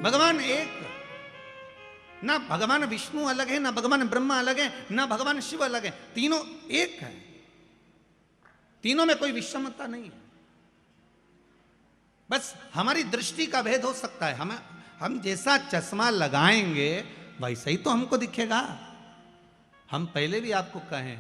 भगवान एक, ना भगवान विष्णु अलग है, ना भगवान ब्रह्मा अलग है, ना भगवान शिव अलग है, तीनों एक है। तीनों में कोई विषमता नहीं है। बस हमारी दृष्टि का भेद हो सकता है। हम जैसा चश्मा लगाएंगे वैसा ही तो हमको दिखेगा। हम पहले भी आपको कहें,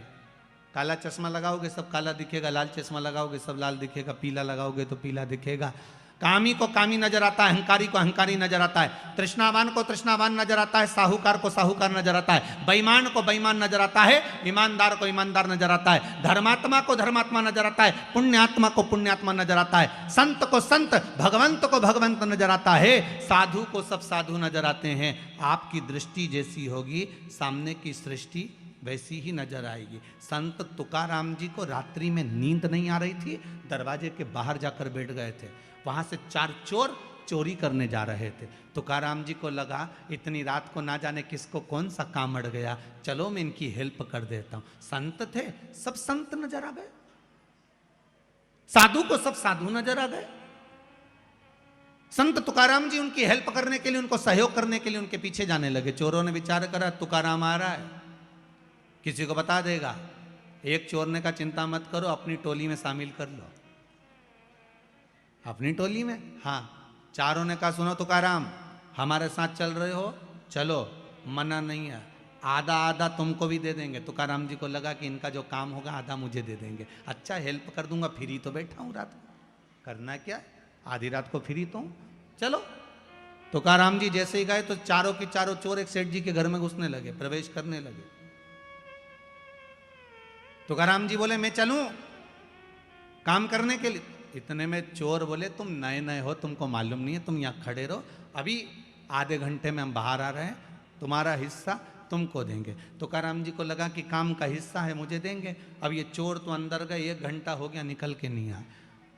काला चश्मा लगाओगे सब काला दिखेगा, लाल चश्मा लगाओगे सब लाल दिखेगा, पीला लगाओगे तो पीला दिखेगा। कामी को कामी नजर आता है, अहंकारी को अहंकारी नजर आता है, तृष्णावान को तृष्णावान नजर आता है, साहूकार को साहूकार नजर आता है, बेईमान को बेईमान नजर आता है, ईमानदार को ईमानदार नजर आता है, धर्मात्मा को धर्मात्मा नजर आता है, पुण्यात्मा को पुण्यात्मा नजर आता है, संत को संत, भगवंत को भगवंत नजर आता है, साधु को सब साधु नजर आते हैं। आपकी दृष्टि जैसी होगी सामने की सृष्टि वैसी ही नजर आएगी। संत तुकाराम जी को रात्रि में नींद नहीं आ रही थी, दरवाजे के बाहर जाकर बैठ गए थे। वहां से 4 चोर चोरी करने जा रहे थे। तुकाराम जी को लगा इतनी रात को ना जाने किसको कौन सा काम अड़ गया, चलो मैं इनकी हेल्प कर देता हूं। संत थे, सब संत नजर आ गए, साधु को सब साधु नजर आ गए। संत तुकाराम जी उनकी हेल्प करने के लिए, उनको सहयोग करने के लिए उनके पीछे जाने लगे। चोरों ने विचार करा तुकाराम आ रहा है, किसी को बता देगा। एक चोर ने कहा चिंता मत करो, अपनी टोली में शामिल कर लो। अपनी टोली में? हाँ। चारों ने कहा सुनो तुकाराम, हमारे साथ चल रहे हो, चलो, मना नहीं है, आधा आधा तुमको भी दे देंगे। तुकाराम जी को लगा कि इनका जो काम होगा आधा मुझे दे देंगे। अच्छा, हेल्प कर दूंगा, फ्री तो बैठा हूं रात को, करना क्या, आधी रात को फ्री तो हूं, चलो। तुकाराम जी जैसे ही गए तो चारों के चारों चोर एक सेठ जी के घर में घुसने लगे, प्रवेश करने लगे। तुकाराम जी बोले मैं चलूं काम करने के लिए। इतने में चोर बोले तुम नए नए हो, तुमको मालूम नहीं है, तुम यहाँ खड़े रहो, अभी आधे घंटे में हम बाहर आ रहे हैं, तुम्हारा हिस्सा तुमको देंगे। तुकाराम जी को लगा कि काम का हिस्सा है, मुझे देंगे। अब ये चोर तो अंदर गए, 1 घंटा हो गया निकल के नहीं आए,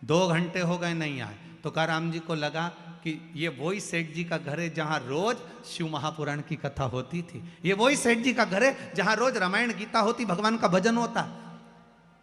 2 घंटे हो गए नहीं आए। तुकाराम जी को लगा कि ये वही सेठ जी का घर है जहाँ रोज शिव महापुराण की कथा होती थी, ये वही सेठ जी का घर है जहाँ रोज रामायण गीता होती, भगवान का भजन होता।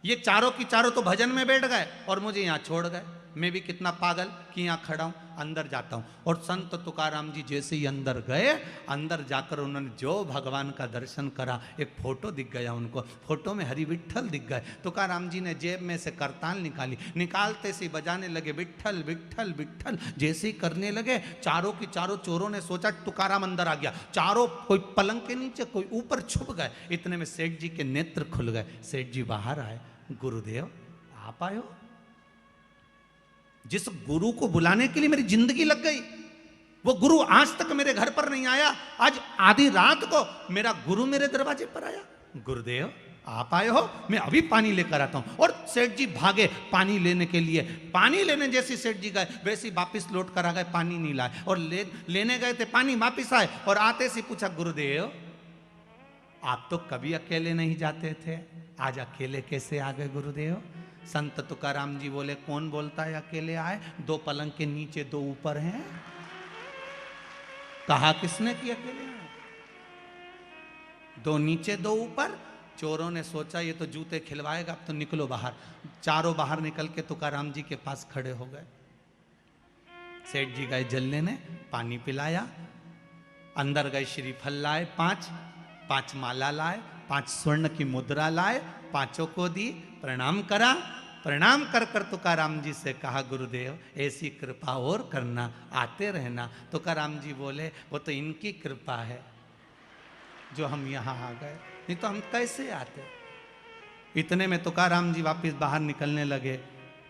ये चारों की चारों तो भजन में बैठ गए और मुझे यहाँ छोड़ गए। मैं भी कितना पागल कि यहाँ खड़ा हूँ, अंदर जाता हूँ। और संत तुकाराम जी जैसे ही अंदर गए, अंदर जाकर उन्होंने जो भगवान का दर्शन करा, एक फोटो दिख गया उनको, फोटो में हरि विठ्ठल दिख गए। तुकाराम जी ने जेब में से करताल निकाली, निकालते से बजाने लगे विठ्ठल विठ्ठल विठ्ठल। जैसे ही करने लगे, चारों की चारों चोरों ने सोचा तुकाराम अंदर आ गया, चारों कोई पलंग के नीचे, कोई ऊपर छुप गए। इतने में सेठ जी के नेत्र खुल गए, सेठ जी बाहर आए, गुरुदेव आप आए हो। जिस गुरु को बुलाने के लिए मेरी जिंदगी लग गई, वो गुरु आज तक मेरे घर पर नहीं आया, आज आधी रात को मेरा गुरु मेरे दरवाजे पर आया। गुरुदेव आप आए हो, मैं अभी पानी लेकर आता हूं। और सेठ जी भागे पानी लेने के लिए। पानी लेने जैसे सेठ जी गए वैसे ही वापिस लौट कर आ गए, पानी नहीं लाए। और लेने गए थे पानी, वापिस आए और आते से पूछा गुरुदेव आप तो कभी अकेले नहीं जाते थे, आज अकेले कैसे आ गए गुरुदेव। संत तुकाराम जी बोले कौन बोलता है अकेले आए, 2 पलंग के नीचे 2 ऊपर हैं, कहा किसने कि अकेले आए, 2 नीचे 2 ऊपर। चोरों ने सोचा ये तो जूते खिलवाएगा, अब तो निकलो बाहर। चारों बाहर निकल के तुकाराम जी के पास खड़े हो गए। सेठ जी गए जल लेने, पानी पिलाया, अंदर गए श्रीफल लाए 5 माला लाए, 5 स्वर्ण की मुद्रा लाए, 5 को दी, प्रणाम करा। प्रणाम कर कर तुकाराम जी से कहा गुरुदेव ऐसी कृपा और करना, आते रहना। तुकाराम जी बोले वो तो इनकी कृपा है जो हम यहाँ आ गए, नहीं तो हम कैसे आते। इतने में तुकाराम जी वापिस बाहर निकलने लगे।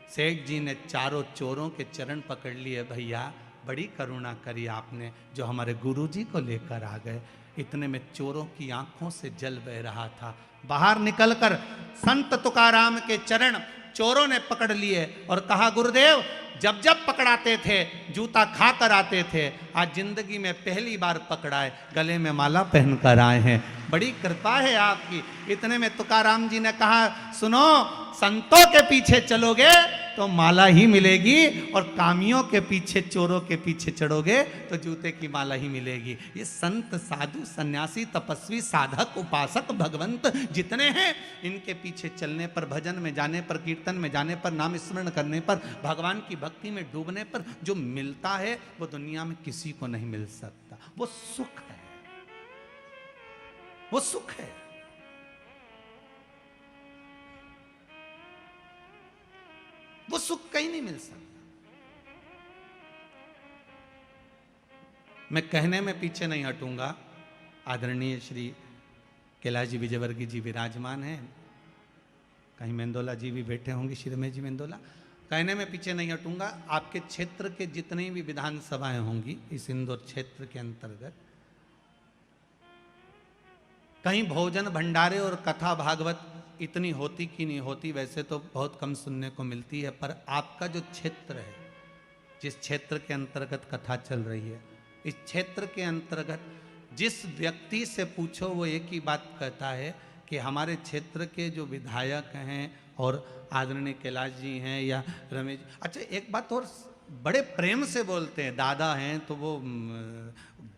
सेठ जी ने चारों चोरों के चरण पकड़ लिए, भैया बड़ी करुणा करी आपने जो हमारे गुरुजी को लेकर आ गए। इतने में चोरों की आंखों से जल बह रहा था। बाहर निकलकर संत तुकाराम के चरण चोरों ने पकड़ लिए और कहा गुरुदेव जब जब पकड़ाते थे जूता खा कर आते थे, आज जिंदगी में पहली बार पकड़ाए, गले में माला पहनकर आए हैं, बड़ी कृपा है आपकी। इतने में तुकाराम जी ने कहा सुनो, संतों के पीछे चलोगे तो माला ही मिलेगी, और कामियों के पीछे, चोरों के पीछे चढ़ोगे तो जूते की माला ही मिलेगी। ये संत, साधु, सन्यासी, तपस्वी, साधक, उपासक, भगवंत जितने हैं, इनके पीछे चलने पर, भजन में जाने पर, कीर्तन में जाने पर, नाम स्मरण करने पर, भगवान की भक्ति में डूबने पर जो मिलता है वो दुनिया में किसी को नहीं मिल सकता। वो सुख है, वो सुख है। वो सुख कहीं नहीं मिल सकता। मैं कहने में पीछे नहीं हटूंगा। आदरणीय श्री कैलाश जी विजयवर्गीय जी विराजमान हैं, कहीं मेंदोला जी भी बैठे होंगे, श्री रमेश जी मेंदोला। कहने में पीछे नहीं हटूंगा। आपके क्षेत्र के जितनी भी विधानसभाएं होंगी इस इंदौर क्षेत्र के अंतर्गत, कहीं भोजन भंडारे और कथा भागवत इतनी होती कि नहीं होती, वैसे तो बहुत कम सुनने को मिलती है, पर आपका जो क्षेत्र है, जिस क्षेत्र के अंतर्गत कथा चल रही है, इस क्षेत्र के अंतर्गत जिस व्यक्ति से पूछो वो एक ही बात कहता है कि हमारे क्षेत्र के जो विधायक हैं और आदरणीय कैलाश जी हैं या रमेश। अच्छा, एक बात और बड़े प्रेम से बोलते हैं, दादा हैं तो वो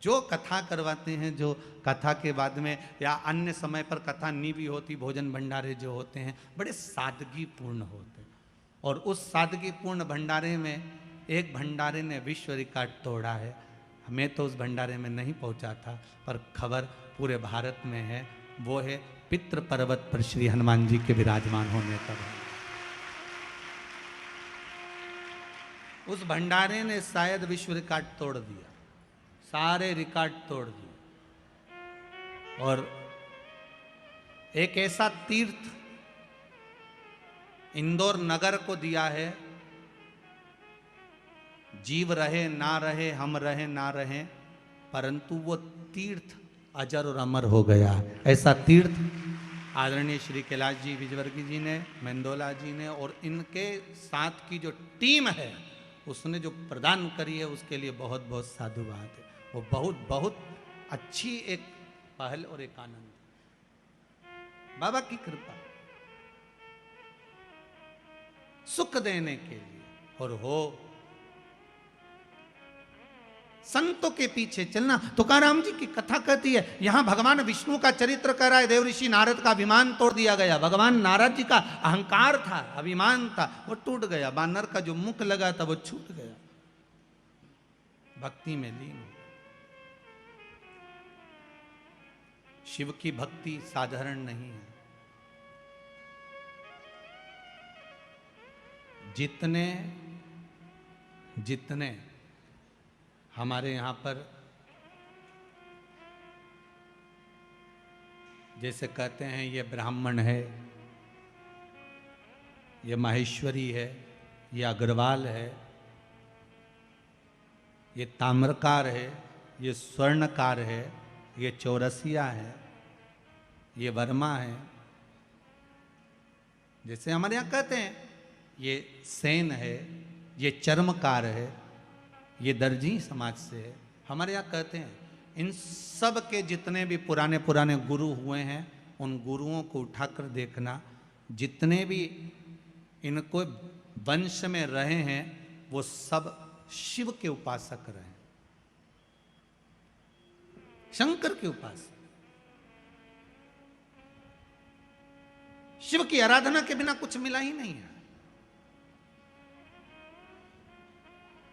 जो कथा करवाते हैं, जो कथा के बाद में या अन्य समय पर कथा नहीं भी होती, भोजन भंडारे जो होते हैं बड़े सादगी पूर्ण होते हैं। और उस सादगी पूर्ण भंडारे में एक भंडारे ने विश्व रिकॉर्ड तोड़ा है। मैं तो उस भंडारे में नहीं पहुंचा था, पर खबर पूरे भारत में है। वो है पितृ पर्वत पर श्री हनुमान जी के विराजमान होने का। उस भंडारे ने शायद विश्व रिकॉर्ड तोड़ दिया, सारे रिकॉर्ड तोड़ दिए। और एक ऐसा तीर्थ इंदौर नगर को दिया है, जीव रहे ना रहे, हम रहे ना रहे, परंतु वो तीर्थ अजर और अमर हो गया। ऐसा तीर्थ आदरणीय श्री कैलाश जी विजयवर्गीय जी ने, मेंदोला जी ने और इनके साथ की जो टीम है उसने जो प्रदान करी है, उसके लिए बहुत बहुत साधुवाद है। वो बहुत बहुत अच्छी एक पहल और एक आनंद, बाबा की कृपा सुख देने के लिए। और हो संतों के पीछे चलना। तुकाराम जी की कथा कहती है, यहां भगवान विष्णु का चरित्र कर रहा है, देव ऋषि नारद का अभिमान तोड़ दिया गया। भगवान नारद जी का अहंकार था, अभिमान था, वो टूट गया। बानर का जो मुख लगा था वो छूट गया, भक्ति में लीन। शिव की भक्ति साधारण नहीं है। जितने जितने हमारे यहाँ पर जैसे कहते हैं ये ब्राह्मण है, ये माहेश्वरी है, ये अग्रवाल है, ये ताम्रकार है, ये स्वर्णकार है, ये चौरसिया है, ये वर्मा है, जैसे हमारे यहाँ कहते हैं ये सेन है, ये चर्मकार है, ये दर्जी समाज से है। हमारे यहाँ कहते हैं इन सब के जितने भी पुराने पुराने गुरु हुए हैं, उन गुरुओं को उठाकर देखना। जितने भी इनको वंश में रहे हैं वो सब शिव के उपासक रहे, शंकर के उपासक। शिव की आराधना के बिना कुछ मिला ही नहीं है।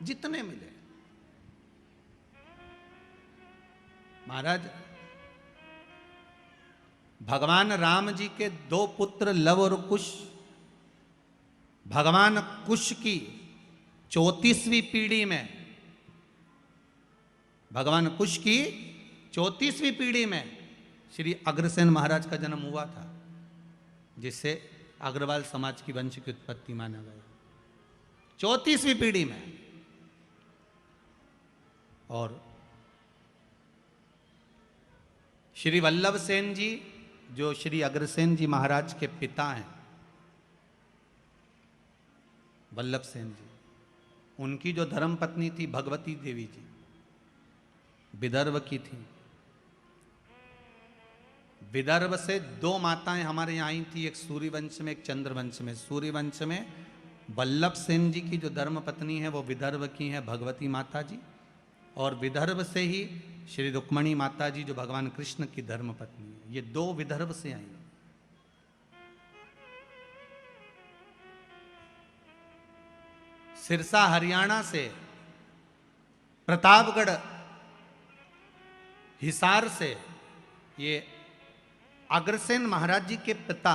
जितने मिले महाराज, भगवान राम जी के दो पुत्र लव और कुश, भगवान कुश की 34वीं पीढ़ी में, भगवान कुश की 34वीं पीढ़ी में श्री अग्रसेन महाराज का जन्म हुआ था, जिससे अग्रवाल समाज की वंश की उत्पत्ति माना गया। 34वीं पीढ़ी में। और श्री वल्लभ सेन जी जो श्री अग्रसेन जी महाराज के पिता हैं, वल्लभ सेन जी, उनकी जो धर्मपत्नी थी भगवती देवी जी, विदर्भ की थी। विदर्भ से दो माताएं हमारे यहाँ आई थी, एक सूर्यवंश में, एक चंद्रवंश में। सूर्यवंश में वल्लभ सेन जी की जो धर्म पत्नी है वो विदर्भ की है भगवती माता जी, और विदर्भ से ही श्री रुक्मणी माता जी जो भगवान कृष्ण की धर्म पत्नी है, ये दो विदर्भ से आई। सिरसा हरियाणा से, प्रतापगढ़ हिसार से ये अग्रसेन महाराज जी के पिता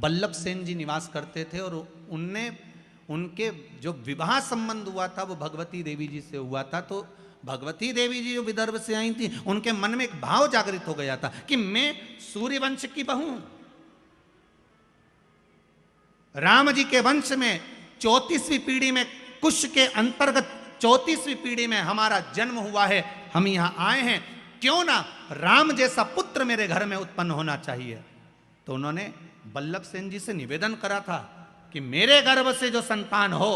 वल्लभ सेन जी निवास करते थे, और उनके जो विवाह संबंध हुआ था वो भगवती देवी जी से हुआ था। तो भगवती देवी जी जो विदर्भ से आई थी, उनके मन में एक भाव जागृत हो गया था कि मैं सूर्यवंश की बहू, राम जी के वंश में 34वीं पीढ़ी में, कुश के अंतर्गत 34वीं पीढ़ी में हमारा जन्म हुआ है, हम यहां आए हैं, क्यों ना राम जैसा पुत्र मेरे घर में उत्पन्न होना चाहिए। तो उन्होंने वल्लभ सेन जी से निवेदन करा था कि मेरे गर्भ से जो संतान हो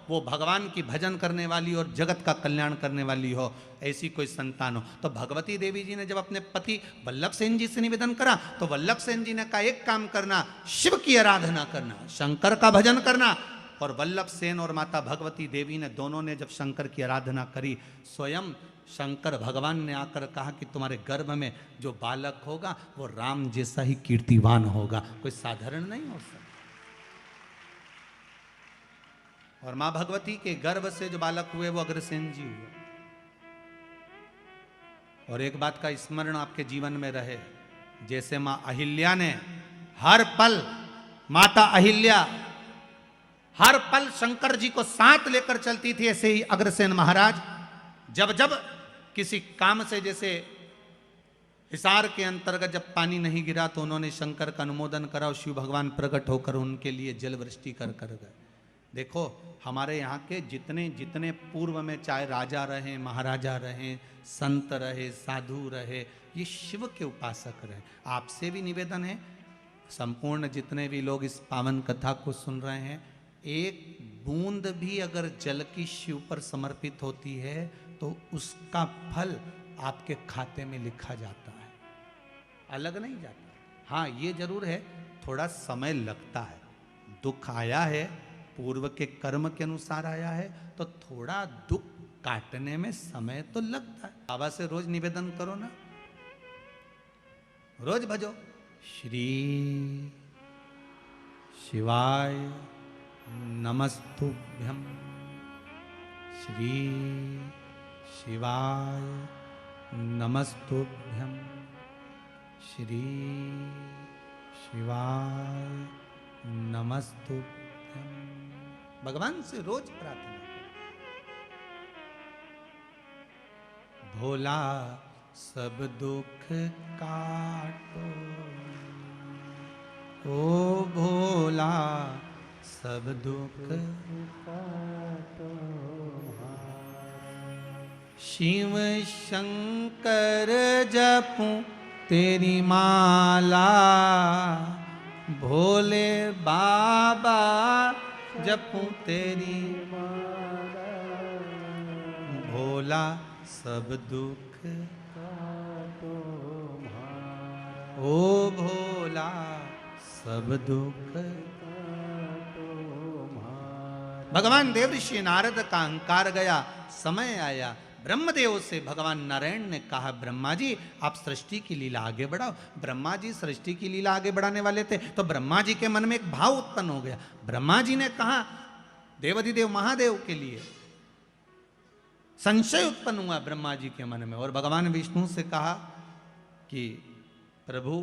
वो भगवान की भजन करने वाली और जगत का कल्याण करने वाली हो, ऐसी कोई संतान हो। तो भगवती देवी जी ने जब अपने पति वल्लभ सेन जी से निवेदन करा, तो वल्लभ सेन जी ने कहा एक काम करना, शिव की आराधना करना, शंकर का भजन करना। और वल्लभ सेन और माता भगवती देवी ने दोनों ने जब शंकर की आराधना करी, स्वयं शंकर भगवान ने आकर कहा कि तुम्हारे गर्भ में जो बालक होगा वो राम जैसा ही कीर्तिवान होगा, कोई साधारण नहीं हो सकता। और मां भगवती के गर्भ से जो बालक हुए वो अग्रसेन जी हुए। और एक बात का स्मरण आपके जीवन में रहे, जैसे मां अहिल्या ने हर पल, माता अहिल्या हर पल शंकर जी को साथ लेकर चलती थी, ऐसे ही अग्रसेन महाराज जब जब किसी काम से, जैसे हिसार के अंतर्गत जब पानी नहीं गिरा तो उन्होंने शंकर का अनुमोदन करा और शिव भगवान प्रकट होकर उनके लिए जल वृष्टि कर गए। देखो हमारे यहाँ के जितने जितने पूर्व में चाहे राजा रहे, महाराजा रहे, संत रहे, साधु रहे, ये शिव के उपासक रहे। आपसे भी निवेदन है, संपूर्ण जितने भी लोग इस पावन कथा को सुन रहे हैं, एक बूंद भी अगर जल की शिव पर समर्पित होती है तो उसका फल आपके खाते में लिखा जाता है, अलग नहीं जाता। हाँ ये जरूर है, थोड़ा समय लगता है, दुख आया है, पूर्व के कर्म के अनुसार आया है, तो थोड़ा दुख काटने में समय तो लगता है। बाबा से रोज निवेदन करो ना, रोज भजो श्री शिवाय नमस्तुभ्यं, श्री शिवाय नमस्तुभ्यं, श्री शिवाय नमस्तुभ्यं। भगवान से रोज प्रार्थना करो। भोला सब दुख काटो, ओ भोला सब दुख काटो, शिव शंकर जपूं तेरी माला, भोले बाबा जपूं तेरी माला, भोला सब दुख काटो, ओ भोला सब दुख काटो। भगवान देव ऋषि नारद का अहंकार गया, समय आया, ब्रह्मदेव से भगवान नारायण ने कहा ब्रह्मा जी आप सृष्टि की लीला आगे बढ़ाओ। ब्रह्मा जी सृष्टि की लीला आगे बढ़ाने वाले थे, तो ब्रह्मा जी के मन में एक भाव उत्पन्न हो गया। ब्रह्मा जी ने कहा, देवाधिदेव महादेव के लिए संशय उत्पन्न हुआ ब्रह्मा जी के मन में, और भगवान विष्णु से कहा कि प्रभु,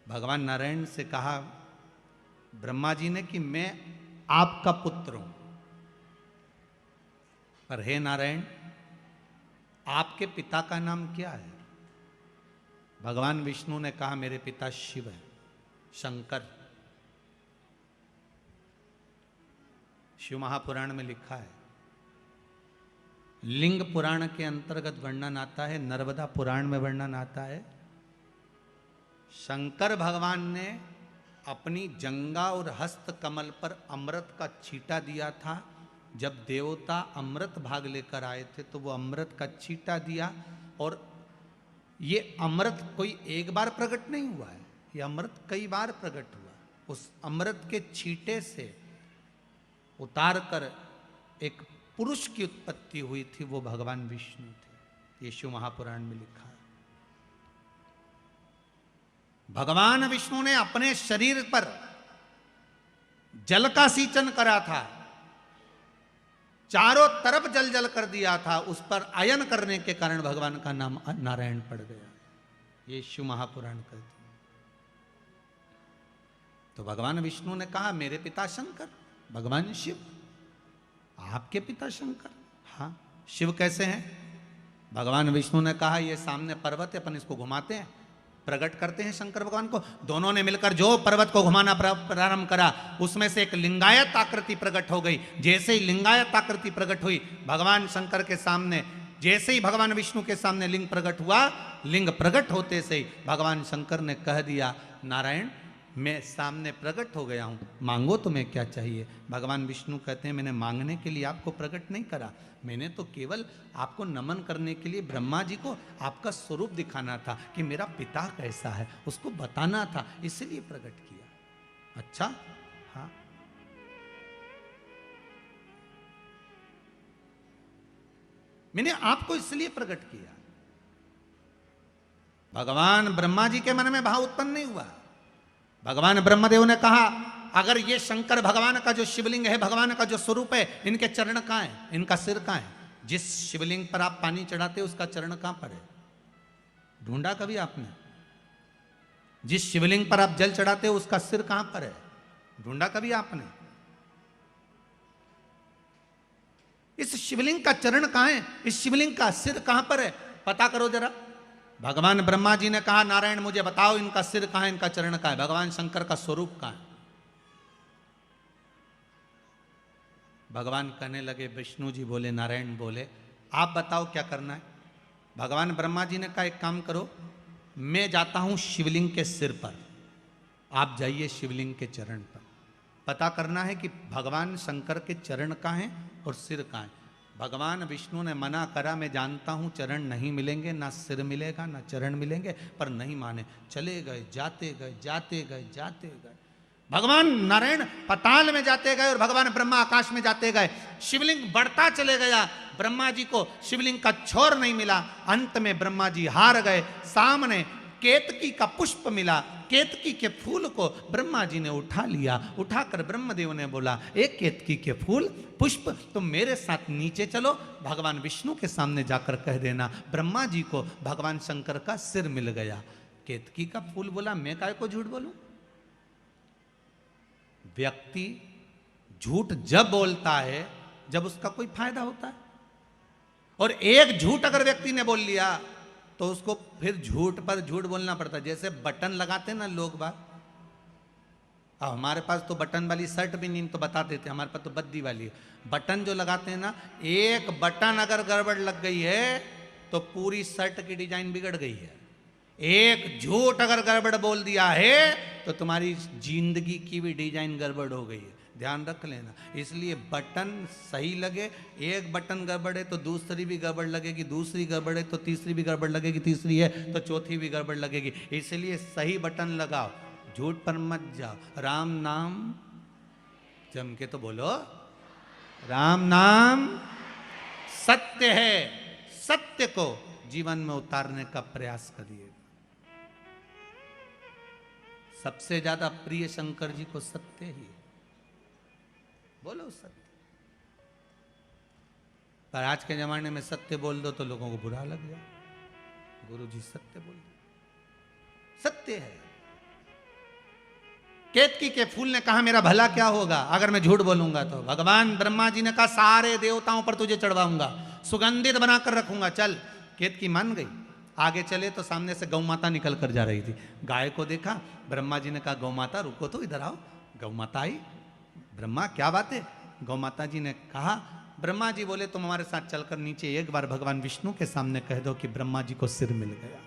भगवान नारायण से कहा ब्रह्मा जी ने कि मैं आपका पुत्र हूं, पर हे नारायण आपके पिता का नाम क्या है? भगवान विष्णु ने कहा मेरे पिता शिव है, शंकर। शिव महापुराण में लिखा है, लिंग पुराण के अंतर्गत वर्णन आता है, नर्मदा पुराण में वर्णन आता है, शंकर भगवान ने अपनी जंगा और हस्त कमल पर अमृत का छींटा दिया था। जब देवता अमृत भाग लेकर आए थे तो वो अमृत का छींटा दिया, और ये अमृत कोई एक बार प्रकट नहीं हुआ है, ये अमृत कई बार प्रकट हुआ। उस अमृत के छींटे से उतार कर एक पुरुष की उत्पत्ति हुई थी, वो भगवान विष्णु थे। ये शिव महापुराण में लिखा है। भगवान विष्णु ने अपने शरीर पर जल का सींचन करा था, चारों तरफ जल जल कर दिया था, उस पर आयन करने के कारण भगवान का नाम नारायण पड़ गया। ये शिव महापुराण कहते हैं। तो भगवान विष्णु ने कहा मेरे पिता शंकर, भगवान शिव आपके पिता शंकर। हाँ, शिव कैसे हैं? भगवान विष्णु ने कहा ये सामने पर्वत है, अपन इसको घुमाते हैं, प्रकट करते हैं शंकर भगवान को। दोनों ने मिलकर जो पर्वत को घुमाना प्रारंभ करा, उसमें से एक लिंगायत आकृति प्रकट हो गई। जैसे ही लिंगायत आकृति प्रकट हुई, भगवान शंकर के सामने, जैसे ही भगवान विष्णु के सामने लिंग प्रकट हुआ, लिंग प्रकट होते से ही भगवान शंकर ने कह दिया नारायण मैं सामने प्रकट हो गया हूं, मांगो तुम्हें क्या चाहिए। भगवान विष्णु कहते हैं मैंने मांगने के लिए आपको प्रकट नहीं करा, मैंने तो केवल आपको नमन करने के लिए ब्रह्मा जी को आपका स्वरूप दिखाना था कि मेरा पिता कैसा है, उसको बताना था, इसलिए प्रकट किया। अच्छा, हाँ, मैंने आपको इसलिए प्रकट किया। भगवान ब्रह्मा जी के मन में भाव उत्पन्न नहीं हुआ। भगवान ब्रह्मदेव ने कहा अगर ये शंकर भगवान का जो शिवलिंग है, भगवान का जो स्वरूप है, इनके चरण कहां है, इनका सिर कहां है? जिस शिवलिंग पर आप पानी चढ़ाते हो उसका चरण कहां पर है? ढूंढा कभी आपने? जिस शिवलिंग पर आप जल चढ़ाते हो उसका सिर कहां पर है? ढूंढा कभी आपने? इस शिवलिंग का चरण कहां है? इस शिवलिंग का सिर कहां पर है? पता करो जरा। भगवान ब्रह्मा जी ने कहा नारायण मुझे बताओ इनका सिर कहां है, इनका चरण कहां है? भगवान शंकर का स्वरूप कहां है? भगवान कहने लगे, विष्णु जी बोले, नारायण बोले आप बताओ क्या करना है। भगवान ब्रह्मा जी ने कहा एक काम करो, मैं जाता हूं शिवलिंग के सिर पर, आप जाइए शिवलिंग के चरण पर। पता करना है कि भगवान शंकर के चरण कहां हैं और सिर कहां है। भगवान विष्णु ने मना करा, मैं जानता हूं चरण नहीं मिलेंगे, ना सिर मिलेगा ना चरण मिलेंगे, पर नहीं माने, चले गए, जाते गए, जाते गए, जाते गए। भगवान नारायण पताल में जाते गए और भगवान ब्रह्मा आकाश में जाते गए। शिवलिंग बढ़ता चले गया, ब्रह्मा जी को शिवलिंग का छोर नहीं मिला। अंत में ब्रह्मा जी हार गए। सामने केतकी का पुष्प मिला, केतकी के फूल को ब्रह्मा जी ने उठा लिया। उठाकर ब्रह्मदेव ने बोला एक केतकी के फूल पुष्प तुम मेरे साथ नीचे चलो, भगवान विष्णु के सामने जाकर कह देना ब्रह्मा जी को भगवान शंकर का सिर मिल गया। केतकी का फूल बोला मैं काय को झूठ बोलूं? व्यक्ति झूठ जब बोलता है जब उसका कोई फायदा होता है, और एक झूठ अगर व्यक्ति ने बोल लिया तो उसको फिर झूठ पर झूठ बोलना पड़ता है। जैसे बटन लगाते ना लोग बात, अब हमारे पास तो बटन वाली शर्ट भी नहीं तो बता देते, हमारे पास तो बद्दी वाली है। बटन जो लगाते हैं ना, एक बटन अगर गड़बड़ लग गई है तो पूरी शर्ट की डिजाइन बिगड़ गई है। एक झूठ अगर गड़बड़ बोल दिया है तो तुम्हारी जिंदगी की भी डिजाइन गड़बड़ हो गई है, ध्यान रख लेना। इसलिए बटन सही लगे, एक बटन गड़बड़ है तो दूसरी भी गड़बड़ लगेगी, दूसरी गड़बड़ है तो तीसरी भी गड़बड़ लगेगी, तीसरी है तो चौथी भी गड़बड़ लगेगी। इसलिए सही बटन लगाओ, झूठ पर मत जाओ। राम नाम जम के तो बोलो, राम नाम सत्य है, सत्य को जीवन में उतारने का प्रयास करिए। सबसे ज्यादा प्रिय शंकर जी को सत्य ही, बोलो सत्य। पर आज के जमाने में सत्य बोल दो तो लोगों को बुरा लग जाए। गुरु जी सत्य बोल दो, सत्य है। केतकी के फूल ने कहा मेरा भला क्या होगा अगर मैं झूठ बोलूंगा तो। भगवान ब्रह्मा जी ने कहा सारे देवताओं पर तुझे चढ़वाऊंगा, सुगंधित बनाकर रखूंगा, चल। केतकी मान गई। आगे चले तो सामने से गौ माता निकल कर जा रही थी। गाय को देखा, ब्रह्मा जी ने कहा गौ माता रुको तो, इधर आओ। गौ माता आई। ब्रह्मा क्या बात है? गौ माता जी ने कहा, ब्रह्मा जी बोले तुम हमारे साथ चलकर नीचे एक बार भगवान विष्णु के सामने कह दो कि ब्रह्मा जी को सिर मिल गया,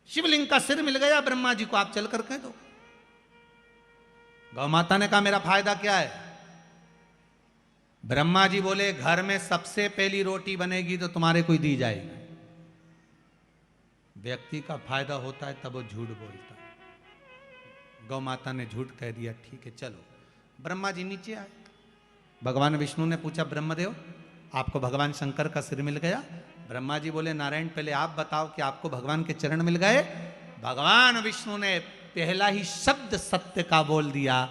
शिवलिंग का सिर मिल गया ब्रह्मा जी को, आप चलकर कह दो। गौ माता ने कहा मेरा फायदा क्या है? ब्रह्मा जी बोले घर में सबसे पहली रोटी बनेगी तो तुम्हारे को दी जाएगी। व्यक्ति का फायदा होता है तब वो झूठ बोलता है। गौ माता ने झूठ कह दिया, ठीक है चलो। ब्रह्मा जी नीचे आए। भगवान विष्णु ने पूछा, ब्रह्मदेव आपको भगवान शंकर का सिर मिल गया? ब्रह्मा जी बोले, नारायण पहले आप बताओ कि आपको भगवान के चरण मिल गए? भगवान विष्णु ने पहला ही शब्द सत्य का बोल दिया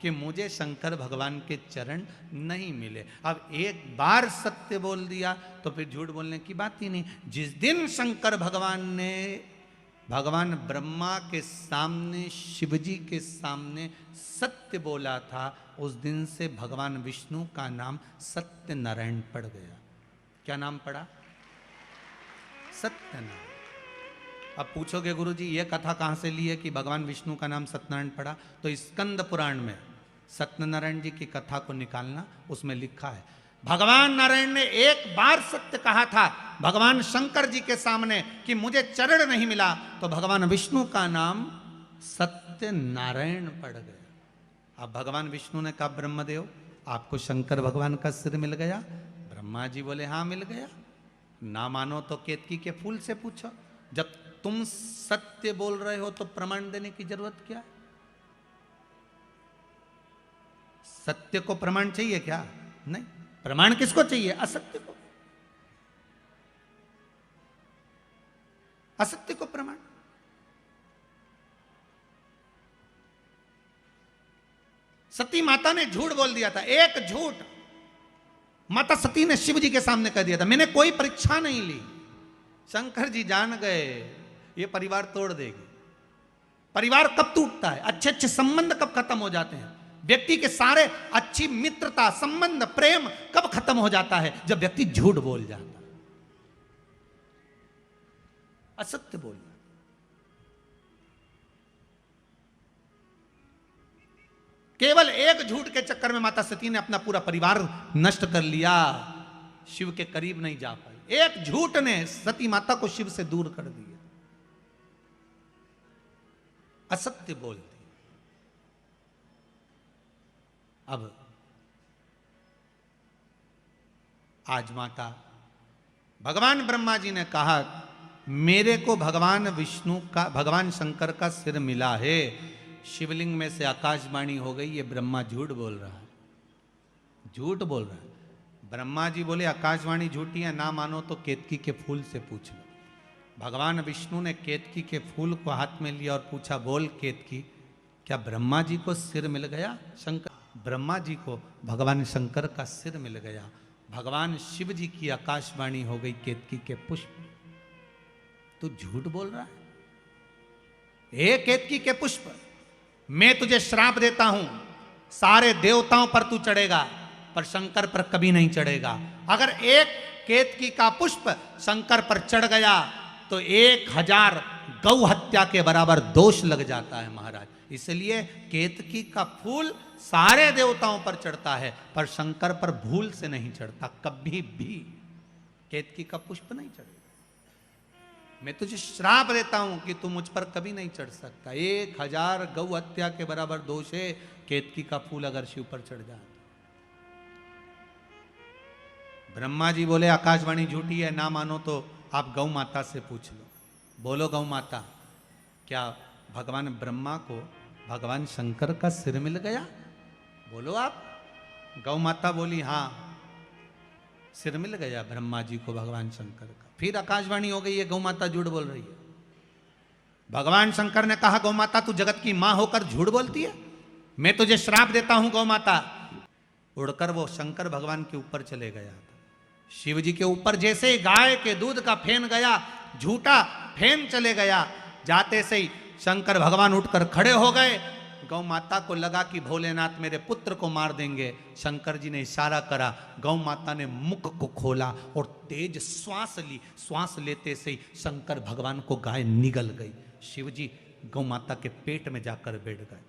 कि मुझे शंकर भगवान के चरण नहीं मिले। अब एक बार सत्य बोल दिया तो फिर झूठ बोलने की बात ही नहीं। जिस दिन शंकर भगवान ने भगवान ब्रह्मा के सामने, शिवजी के सामने सत्य बोला था, उस दिन से भगवान विष्णु का नाम सत्यनारायण पड़ गया। क्या नाम पड़ा? सत्यनारायण। अब पूछोगे गुरुजी ये कथा कहाँ से ली है कि भगवान विष्णु का नाम सत्यनारायण पड़ा? तो स्कंद पुराण में सत्यनारायण जी की कथा को निकालना, उसमें लिखा है भगवान नारायण ने एक बार सत्य कहा था भगवान शंकर जी के सामने कि मुझे चरण नहीं मिला, तो भगवान विष्णु का नाम सत्यनारायण पड़ गया। अब भगवान विष्णु ने कहा, ब्रह्मदेव आपको शंकर भगवान का सिर मिल गया? ब्रह्मा जी बोले, हाँ मिल गया। ना मानो तो केतकी के फूल से पूछो। जब तुम सत्य बोल रहे हो तो प्रमाण देने की जरूरत क्या? सत्य को प्रमाण चाहिए क्या? नहीं। प्रमाण किसको चाहिए? असत्य को। असत्य को प्रमाण। सती माता ने झूठ बोल दिया था, एक झूठ माता सती ने शिव जी के सामने कर दिया था, मैंने कोई परीक्षा नहीं ली। शंकर जी जान गए ये परिवार तोड़ देगी। परिवार कब टूटता है? अच्छे अच्छे संबंध कब खत्म हो जाते हैं? व्यक्ति के सारे अच्छी मित्रता, संबंध, प्रेम कब खत्म हो जाता है? जब व्यक्ति झूठ बोल जाता है, असत्य बोलना। केवल एक झूठ के चक्कर में माता सती ने अपना पूरा परिवार नष्ट कर लिया, शिव के करीब नहीं जा पाई। एक झूठ ने सती माता को शिव से दूर कर दिया। असत्य बोल दी। अब आज माता भगवान ब्रह्मा जी ने कहा, मेरे को भगवान विष्णु का, भगवान शंकर का सिर मिला है। शिवलिंग में से आकाशवाणी हो गई, ये ब्रह्मा झूठ बोल रहा है, झूठ बोल रहा है। ब्रह्मा जी बोले, आकाशवाणी झूठी है, ना मानो तो केतकी के फूल से पूछ लो। भगवान विष्णु ने केतकी के फूल को हाथ में लिया और पूछा, बोल केतकी, क्या ब्रह्मा जी को सिर मिल गया? शंकर ब्रह्मा जी को भगवान शंकर का सिर मिल गया। भगवान शिव जी की आकाशवाणी हो गई, केतकी के पुष्प। तू झूठ बोल रहा है? हे केतकी के पुष्प, मैं तुझे श्राप देता हूं, सारे देवताओं पर तू चढ़ेगा पर शंकर पर कभी नहीं चढ़ेगा। अगर एक केतकी का पुष्प शंकर पर चढ़ गया तो 1000 गौ हत्या के बराबर दोष लग जाता है महाराज। इसलिए केतकी का फूल सारे देवताओं पर चढ़ता है पर शंकर पर भूल से नहीं चढ़ता, कभी भी केतकी का पुष्प नहीं चढ़ेगा। मैं तुझे श्राप देता हूं कि तू मुझ पर कभी नहीं चढ़ सकता। 1000 गौ हत्या के बराबर दोष है केतकी का फूल अगर शिव पर चढ़ जाए। ब्रह्मा जी बोले, आकाशवाणी झूठी है, ना मानो तो आप गौ माता से पूछ लो। बोलो गौ माता, क्या भगवान ब्रह्मा को भगवान शंकर का सिर मिल गया? बोलो आप। गौ माता बोली, हाँ सिर मिल गया ब्रह्मा जी को भगवान शंकर का। फिर आकाशवाणी हो गई, ये गौ माता झूठ बोल रही है। भगवान शंकर ने कहा, गौ माता तू जगत की मां होकर झूठ बोलती है, मैं तुझे श्राप देता हूं गौ माता। उड़कर वो शंकर भगवान के ऊपर चले गया। शिव जी के ऊपर जैसे ही गाय के दूध का फेन गया, झूठा फेन चले गया, जाते से ही शंकर भगवान उठकर खड़े हो गए। गौ माता को लगा कि भोलेनाथ मेरे पुत्र को मार देंगे। शंकर जी ने इशारा करा, गौ माता ने मुख को खोला और तेज श्वास ली। श्वास लेते से ही शंकर भगवान को गाय निगल गई। शिव जी गौ माता के पेट में जाकर बैठ गए।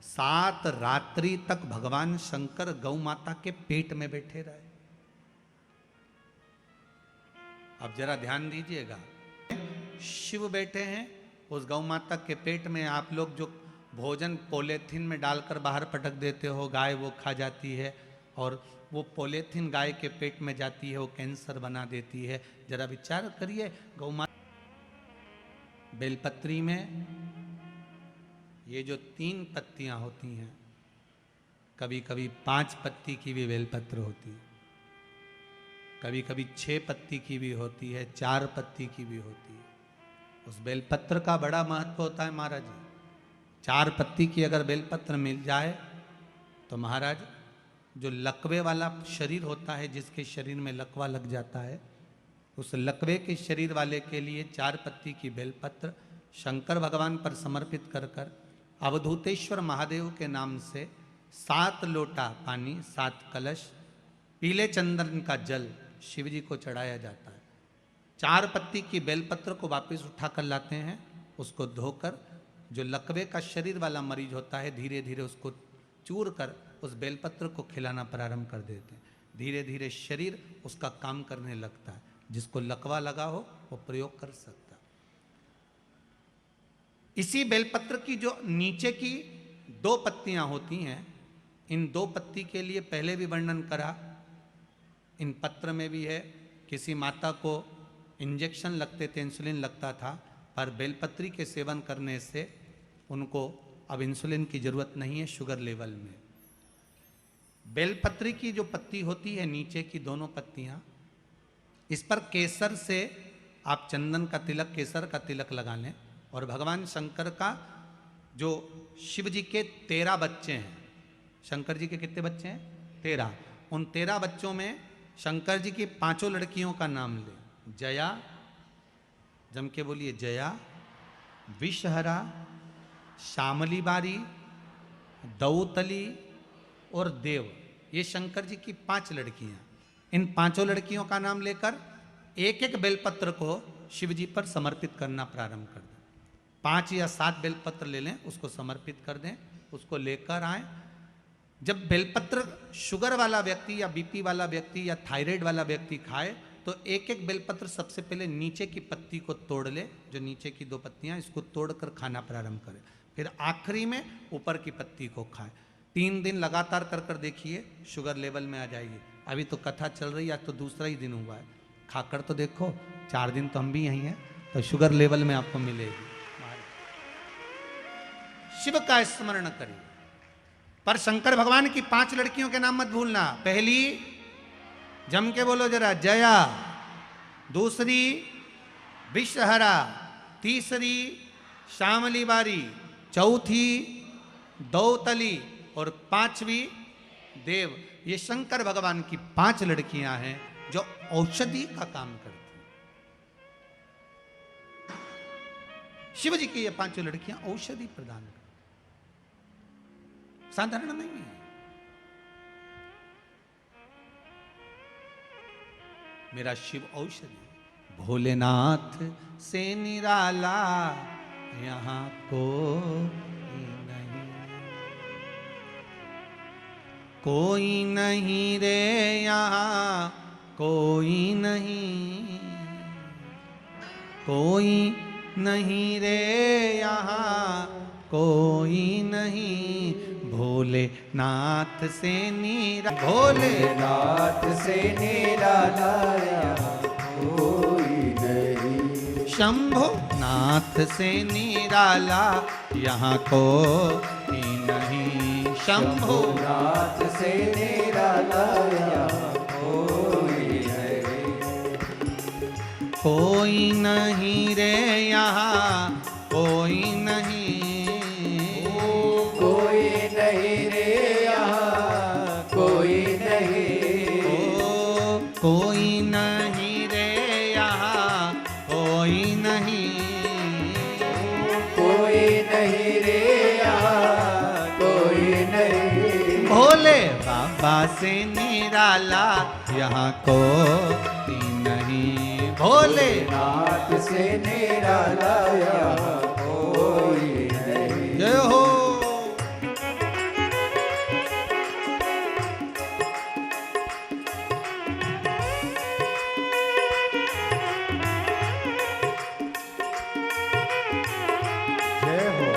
7 रात्रि तक भगवान शंकर गौ माता के पेट में बैठे रहे। अब जरा ध्यान दीजिएगा, शिव बैठे हैं उस गौ माता के पेट में। आप लोग जो भोजन पॉलीथीन में डालकर बाहर पटक देते हो, गाय वो खा जाती है और वो पॉलीथीन गाय के पेट में जाती है, वो कैंसर बना देती है। जरा विचार करिए, गौ माता बेलपत्री में ये जो 3 पत्तियां होती हैं, कभी कभी 5 पत्ती की भी बेलपत्र होती है, कभी कभी 6 पत्ती की भी होती है, 4 पत्ती की भी होती है। उस बेलपत्र का बड़ा महत्व होता है महाराज जी। 4 पत्ती की अगर बेलपत्र मिल जाए तो महाराज, जो लकवे वाला शरीर होता है, जिसके शरीर में लकवा लग जाता है, उस लकवे के शरीर वाले के लिए 4 पत्ती की बेलपत्र शंकर भगवान पर समर्पित कर कर अवधूतेश्वर महादेव के नाम से 7 लोटा पानी, 7 कलश, पीले चंदन का जल शिव जी को चढ़ाया जाता है। 4 पत्ती की बेलपत्र को वापस उठा कर लाते हैं, उसको धोकर जो लकवे का शरीर वाला मरीज होता है, धीरे धीरे उसको चूर कर उस बेलपत्र को खिलाना प्रारंभ कर देते हैं। धीरे धीरे शरीर उसका काम करने लगता है। जिसको लकवा लगा हो वो प्रयोग कर सकता है। इसी बेलपत्र की जो नीचे की 2 पत्तियां होती हैं, इन 2 पत्ती के लिए पहले भी वर्णन करा, इन पत्र में भी है। किसी माता को इंजेक्शन लगते थे, इंसुलिन लगता था, पर बेलपत्री के सेवन करने से उनको अब इंसुलिन की जरूरत नहीं है शुगर लेवल में। बेलपत्री की जो पत्ती होती है, नीचे की दोनों पत्तियां, इस पर केसर से आप चंदन का तिलक, केसर का तिलक लगा लें। और भगवान शंकर का जो शिव जी के 13 बच्चे हैं, शंकर जी के कितने बच्चे हैं? 13। उन 13 बच्चों में शंकर जी की 5 लड़कियों का नाम ले। जया, जम के बोलिए, जया, विषहरा, श्यामली बारी, दौतली और देव। ये शंकर जी की 5 लड़कियां। इन 5 लड़कियों का नाम लेकर एक एक बेलपत्र को शिव जी पर समर्पित करना प्रारंभ कर दें। 5 या 7 बेलपत्र ले लें, उसको समर्पित कर दें, उसको लेकर आए। जब बेलपत्र शुगर वाला व्यक्ति या बीपी वाला व्यक्ति या थायराइड वाला व्यक्ति खाए तो एक एक बेलपत्र सबसे पहले नीचे की पत्ती को तोड़ ले, जो नीचे की 2 पत्तियां, इसको तोड़कर खाना प्रारंभ करे। फिर आखिरी में ऊपर की पत्ती को खाए। 3 दिन लगातार कर कर देखिए, शुगर लेवल में आ जाएगी। अभी तो कथा चल रही है, आज तो दूसरा ही दिन हुआ है, खाकर तो देखो, 4 दिन तो हम भी यहीं हैं, तो शुगर लेवल में आपको मिलेगी। शिव का स्मरण करिए। पर शंकर भगवान की 5 लड़कियों के नाम मत भूलना। पहली, जम के बोलो जरा, जया। दूसरी, विषहरा। तीसरी, श्यामली बारी। चौथी, दौतली। और 5वीं, देव। ये शंकर भगवान की 5 लड़कियां हैं जो औषधि का काम करती हैं। शिव जी की ये 5 लड़कियां औषधि प्रदान करती, साधारण नहीं है। मेरा शिव औषधि। भोलेनाथ से निराला यहां कोई नहीं रे, यहाँ कोई नहीं रे, यहाँ कोई नहीं। भोलेनाथ से निराला, भोलेनाथ से निराला यहाँ कोई नहीं। शंभुनाथ से निराला यहाँ कोई नहीं। शंभुनाथ से निराला यहाँ कोई नहीं। कोई नहीं रे, यहाँ कोई नहीं। कोई नहीं रे, यहाँ कोई नहीं। कोई नहीं रे, यहाँ कोई नहीं। कोई नहीं रे, यहाँ कोई नहीं। भोले बाबा से निराला यहाँ कोई नहीं। भोलेनाथ से निराला यहाँ कोई नहीं। जय हो। जय हो।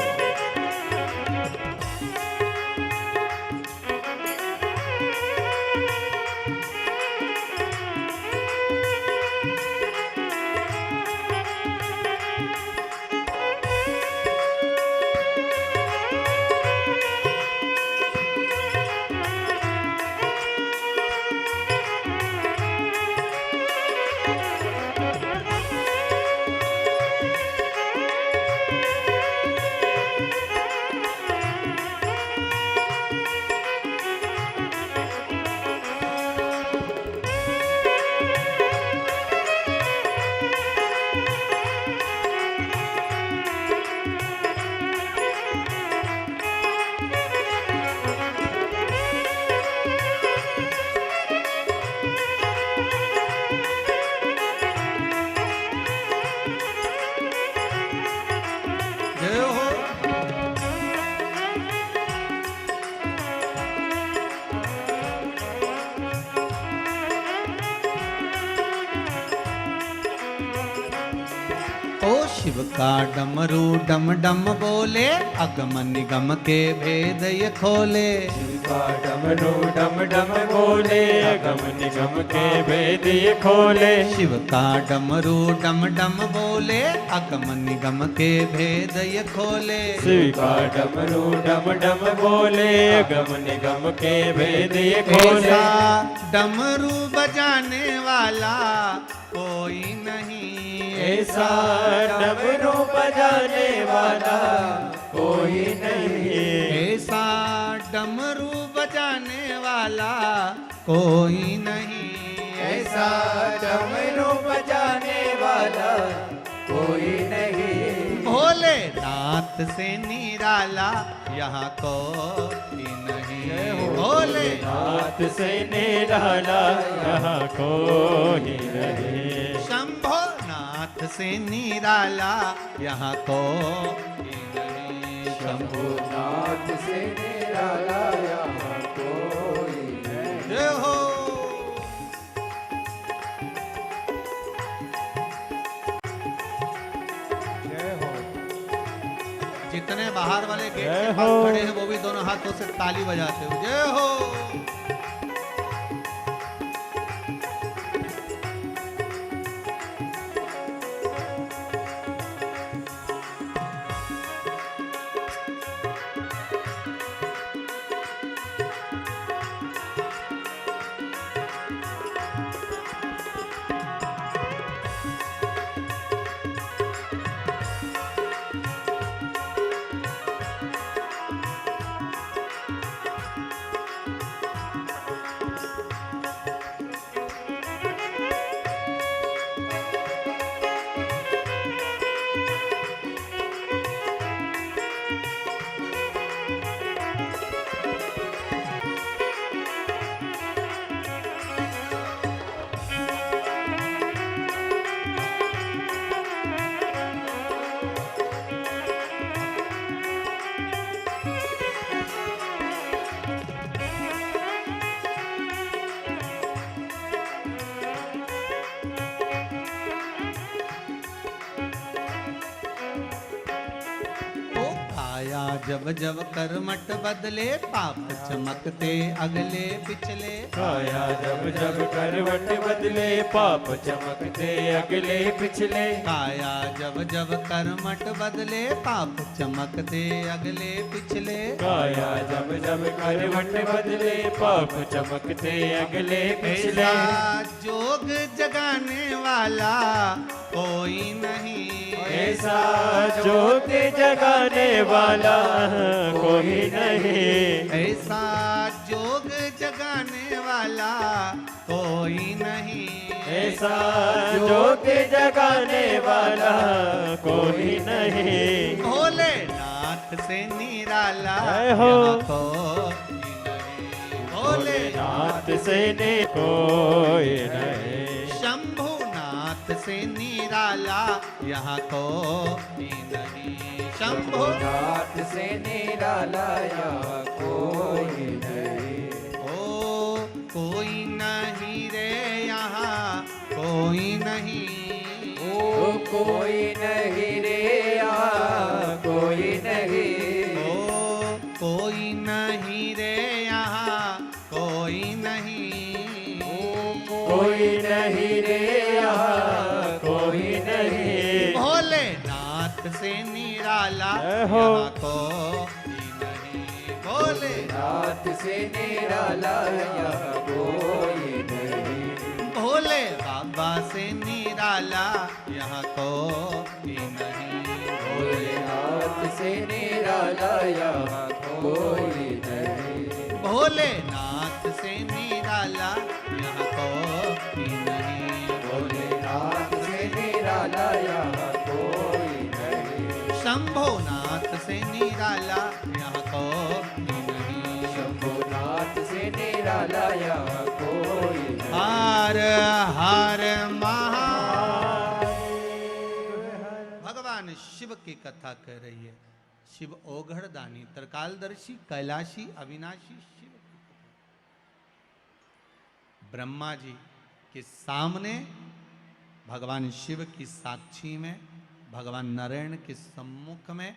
शिव का डमरू डम डम बोले, अगम निगम के भेद ये खोले। शिव का डमरू डम डम बोले, अगम निगम के भेद ये खोले। शिव का डमरू डम डम बोले, अगम निगम के भेद ये खोले। शिव का डमरू डम डम बोले, अगम निगम के भेद ये खोले। ऐसा डमरू बजाने वाला कोई नहीं, ऐसा डमरू बजाने वाला कोई नहीं। ऐसा डमरू बजाने वाला कोई नहीं। ऐसा डमरू बजाने वाला कोई नहीं। भोलेनाथ से निराला यहाँ कोई नहीं। भोलेनाथ नाथ से निराला यहाँ कोई नहीं। शंभोनाथ से निराला यहाँ कोई नहीं। शंभुनाथ से निराला यहाँ कोई नहीं। जय हो। जय हो। जितने बाहर वाले गेट जय के पास हो। खड़े हैं वो भी दोनों हाथों से ताली बजाते हो, जय हो। आया जब जब करमट बदले, पाप चमकते अगले पिछले। काया जब जब करवट बदले, पाप चमकते अगले पिछले। काया जब जब करमट बदले, पाप चमकते अगले पिछले। काया जब जब करवट बदले, पाप चमकते अगले पिछले। ऐसा जोग जगाने वाला कोई नहीं। ऐसा ज्योति जगाने वाला कोई नहीं। ऐसा जोग जगाने वाला कोई नहीं। ऐसा ज्योति जगाने वाला कोई नहीं। भोलेनाथ से निराला जय हो। यहाँ कोई नहीं। भोलेनाथ नाथ से ने कोई नहीं। शंभुनाथ से निराला यहाँ कोई नहीं। शंभु नाथ से निराला यहाँ कोई नहीं। ओ कोई नहीं रे यहाँ कोई नहीं। ओ कोई नहीं रे यहाँ कोई नहीं। ओ कोई नहीं रे यहाँ कोई नहीं। कोई नहीं रे यहाँ कोई नहीं। भोलेनाथ से निराला जय हो। यहाँ कोई नहीं। भोले नाथ से निराला यहाँ कोई नहीं। भोले बाबा से निराला यहाँ कोई नहीं। भोलेनाथ से निराला यहाँ कोई नहीं। भोलेनाथ से निराला यहाँ कोई नहीं। भोलेनाथ से निराला यहाँ कोई नहीं। शंभुनाथ से निराला यहाँ कोई नहीं। शंभुनाथ से निराला यहाँ कोई नहीं। हर हर भगवान शिव की कथा कह रही है। शिव ओघड़ दानी, त्रिकालदर्शी, कैलाशी, अविनाशी शिव। ब्रह्मा जी के सामने भगवान शिव की साक्षी में भगवान नारायण के सम्मुख में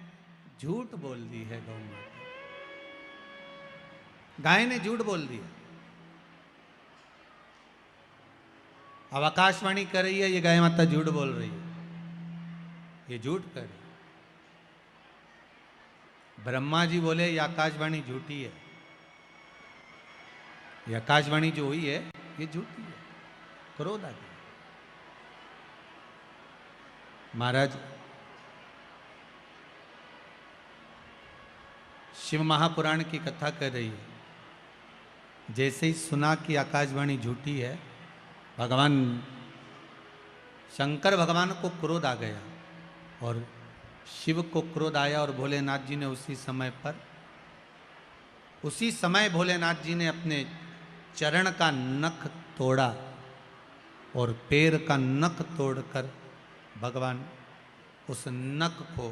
झूठ बोल दी है गौ माता। गाय ने झूठ बोल दिया। अब आकाशवाणी कर रही है, ये गाय माता झूठ बोल रही है, ये झूठ कर रही है। ब्रह्मा जी बोले ये आकाशवाणी झूठी है, ये आकाशवाणी जो हुई है ये झूठी है। क्रोध आ गया। महाराज शिव महापुराण की कथा कर रही है। जैसे ही सुना कि आकाशवाणी झूठी है, भगवान शंकर भगवान को क्रोध आ गया और शिव को क्रोध आया और भोलेनाथ जी ने उसी समय भोलेनाथ जी ने अपने चरण का नख तोड़ा और पैर का नख तोड़कर भगवान उस नख को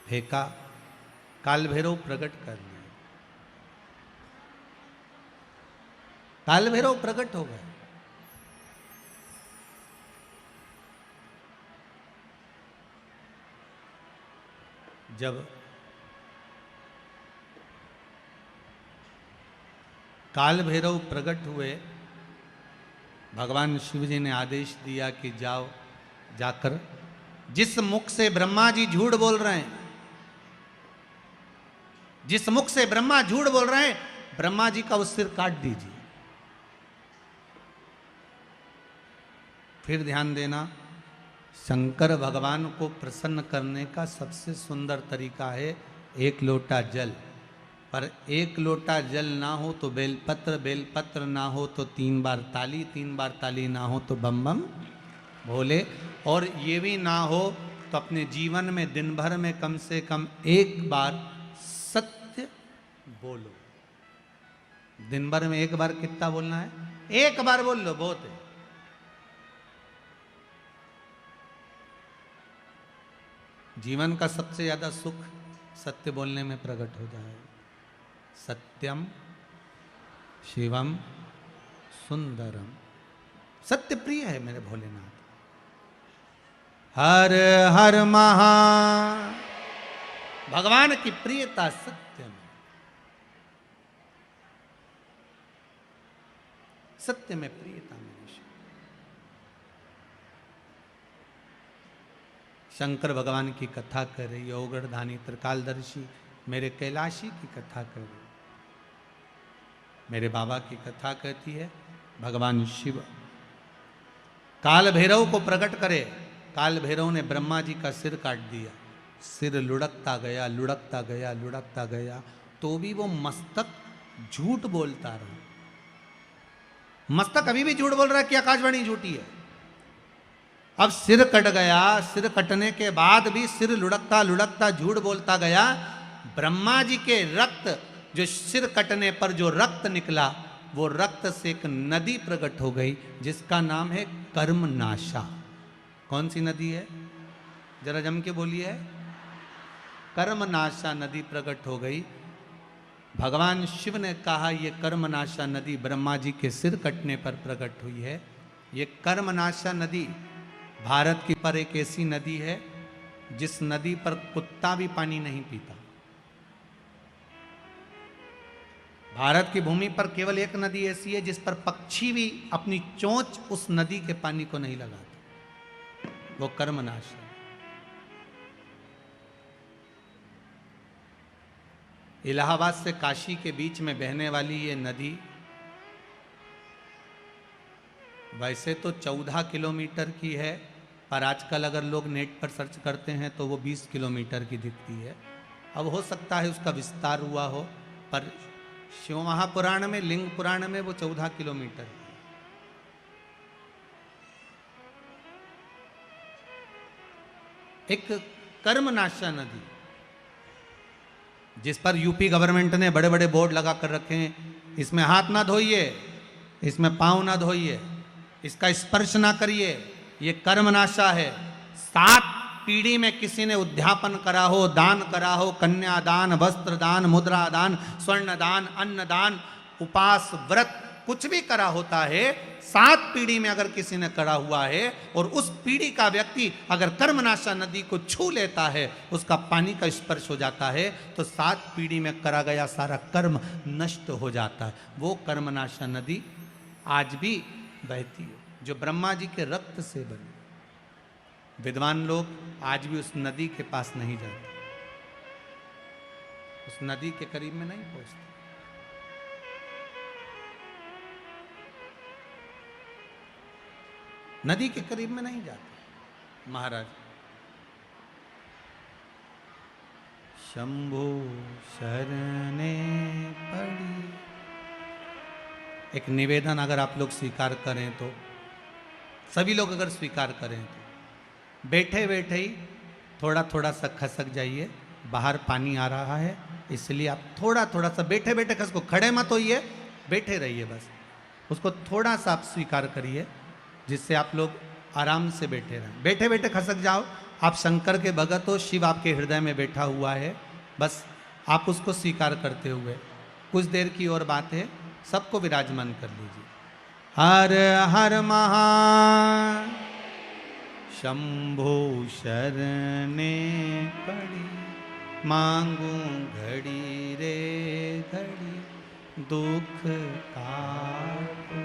फेंका। काल भैरव प्रकट करने, काल भैरव प्रकट हो गए। जब काल भैरव प्रकट हुए, भगवान शिव जी ने आदेश दिया कि जाओ, जाकर जिस मुख से ब्रह्मा जी झूठ बोल रहे हैं, जिस मुख से ब्रह्मा झूठ बोल रहे हैं, ब्रह्मा जी का वो सिर काट दीजिए। फिर ध्यान देना, शंकर भगवान को प्रसन्न करने का सबसे सुंदर तरीका है एक लोटा जल। पर एक लोटा जल ना हो तो बेलपत्र, बेलपत्र ना हो तो 3 बार ताली, 3 बार ताली ना हो तो बम बम भोले, और ये भी ना हो तो अपने जीवन में दिन भर में कम से कम 1 बार सत्य बोलो। दिन भर में 1 बार कितना बोलना है? 1 बार बोल लो, बहुत है। जीवन का सबसे ज्यादा सुख सत्य बोलने में प्रकट हो जाए। सत्यम शिवम सुंदरम, सत्य प्रिय है मेरे भोलेनाथ। हर हर महा, भगवान की प्रियता सत्य में, सत्य में प्रियता में। शंकर भगवान की कथा कर रही, ओगढ़धानी त्रिकालदर्शी मेरे कैलाशी की कथा कर रही, मेरे बाबा की कथा कहती है। भगवान शिव काल भैरव को प्रकट करे। काल भैरव ने ब्रह्मा जी का सिर काट दिया। सिर लुढ़कता गया, लुढ़कता गया, लुढ़कता गया, तो भी वो मस्तक झूठ बोलता रहा। मस्तक अभी भी झूठ बोल रहा है कि आकाशवाणी झूठी है। अब सिर कट गया, सिर कटने के बाद भी सिर लुढ़कता लुढ़कता झूठ बोलता गया। ब्रह्मा जी के रक्त, जो सिर कटने पर जो रक्त निकला, वो रक्त से एक नदी प्रकट हो गई जिसका नाम है कर्मनाशा। कौन सी नदी है? जरा जम के बोलिए। कर्मनाशा नदी प्रकट हो गई। भगवान शिव ने कहा ये कर्मनाशा नदी ब्रह्मा जी के सिर कटने पर प्रकट हुई है। ये कर्मनाशा नदी भारत की पर एक ऐसी नदी है जिस नदी पर कुत्ता भी पानी नहीं पीता। भारत की भूमि पर केवल एक नदी ऐसी है जिस पर पक्षी भी अपनी चोंच उस नदी के पानी को नहीं लगाता, वो कर्मनाशा। इलाहाबाद से काशी के बीच में बहने वाली ये नदी वैसे तो 14 किलोमीटर की है, पर आजकल अगर लोग नेट पर सर्च करते हैं तो वो 20 किलोमीटर की दिखती है। अब हो सकता है उसका विस्तार हुआ हो, पर शिव महापुराण में, लिंग पुराण में वो 14 किलोमीटर है। एक कर्मनाशा नदी जिस पर यूपी गवर्नमेंट ने बड़े बड़े बोर्ड लगा कर रखे हैं, इसमें हाथ ना धोइए, इसमें पांव ना धोइए, इसका स्पर्श ना करिए, ये कर्मनाशा है। 7 पीढ़ी में किसी ने उद्यापन करा हो, दान करा हो, कन्यादान, वस्त्र दान, मुद्रा दान, स्वर्ण दान, अन्न दान, उपास, व्रत, कुछ भी करा होता है, 7 पीढ़ी में अगर किसी ने करा हुआ है और उस पीढ़ी का व्यक्ति अगर कर्मनाशा नदी को छू लेता है, उसका पानी का स्पर्श हो जाता है, तो 7 पीढ़ी में करा गया सारा कर्म नष्ट हो जाता है। वो कर्मनाशा नदी आज भी बहती है, जो ब्रह्मा जी के रक्त से बनी। विद्वान लोग आज भी उस नदी के पास नहीं जाते, उस नदी के करीब में नहीं पहुंचते। नदी के करीब में नहीं जाते। महाराज शंभु शरणे पड़ी, एक निवेदन अगर आप लोग स्वीकार करें तो, सभी लोग अगर स्वीकार करें तो, बैठे बैठे ही थोड़ा थोड़ा सा खसक जाइए। बाहर पानी आ रहा है, इसलिए आप थोड़ा थोड़ा सा बैठे बैठे खसको, खड़े मत होइए, बैठे रहिए बस। उसको थोड़ा सा आप स्वीकार करिए, जिससे आप लोग आराम से बैठे रहें। बैठे बैठे खसक जाओ। आप शंकर के भगत हो, शिव आपके हृदय में बैठा हुआ है, बस आप उसको स्वीकार करते हुए कुछ देर की और बात है, सबको विराजमान कर लीजिए। हर हर महा शंभो शरणे पड़ी, मांगू घड़ी रे घड़ी दुख काटो,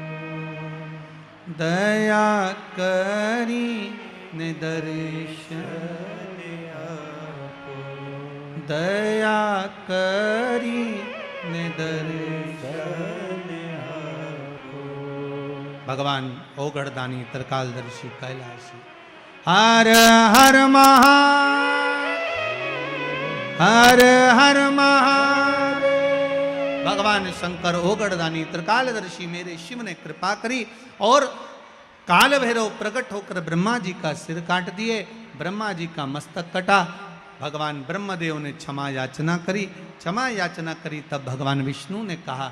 दया करी ने दर्शन आपो, दया करी ने दर्शन आपो। भगवान ओगढ़दानी त्रिकालदर्शी कैलाशी। हर हर महा हर हर महादेव। भगवान शंकर ओगढ़दानी त्रिकालदर्शी मेरे शिव ने कृपा करी और काल भैरव प्रकट होकर ब्रह्मा जी का सिर काट दिए, ब्रह्मा जी का मस्तक कटा। भगवान ब्रह्मदेव ने क्षमा याचना करी, क्षमा याचना करी, तब भगवान विष्णु ने कहा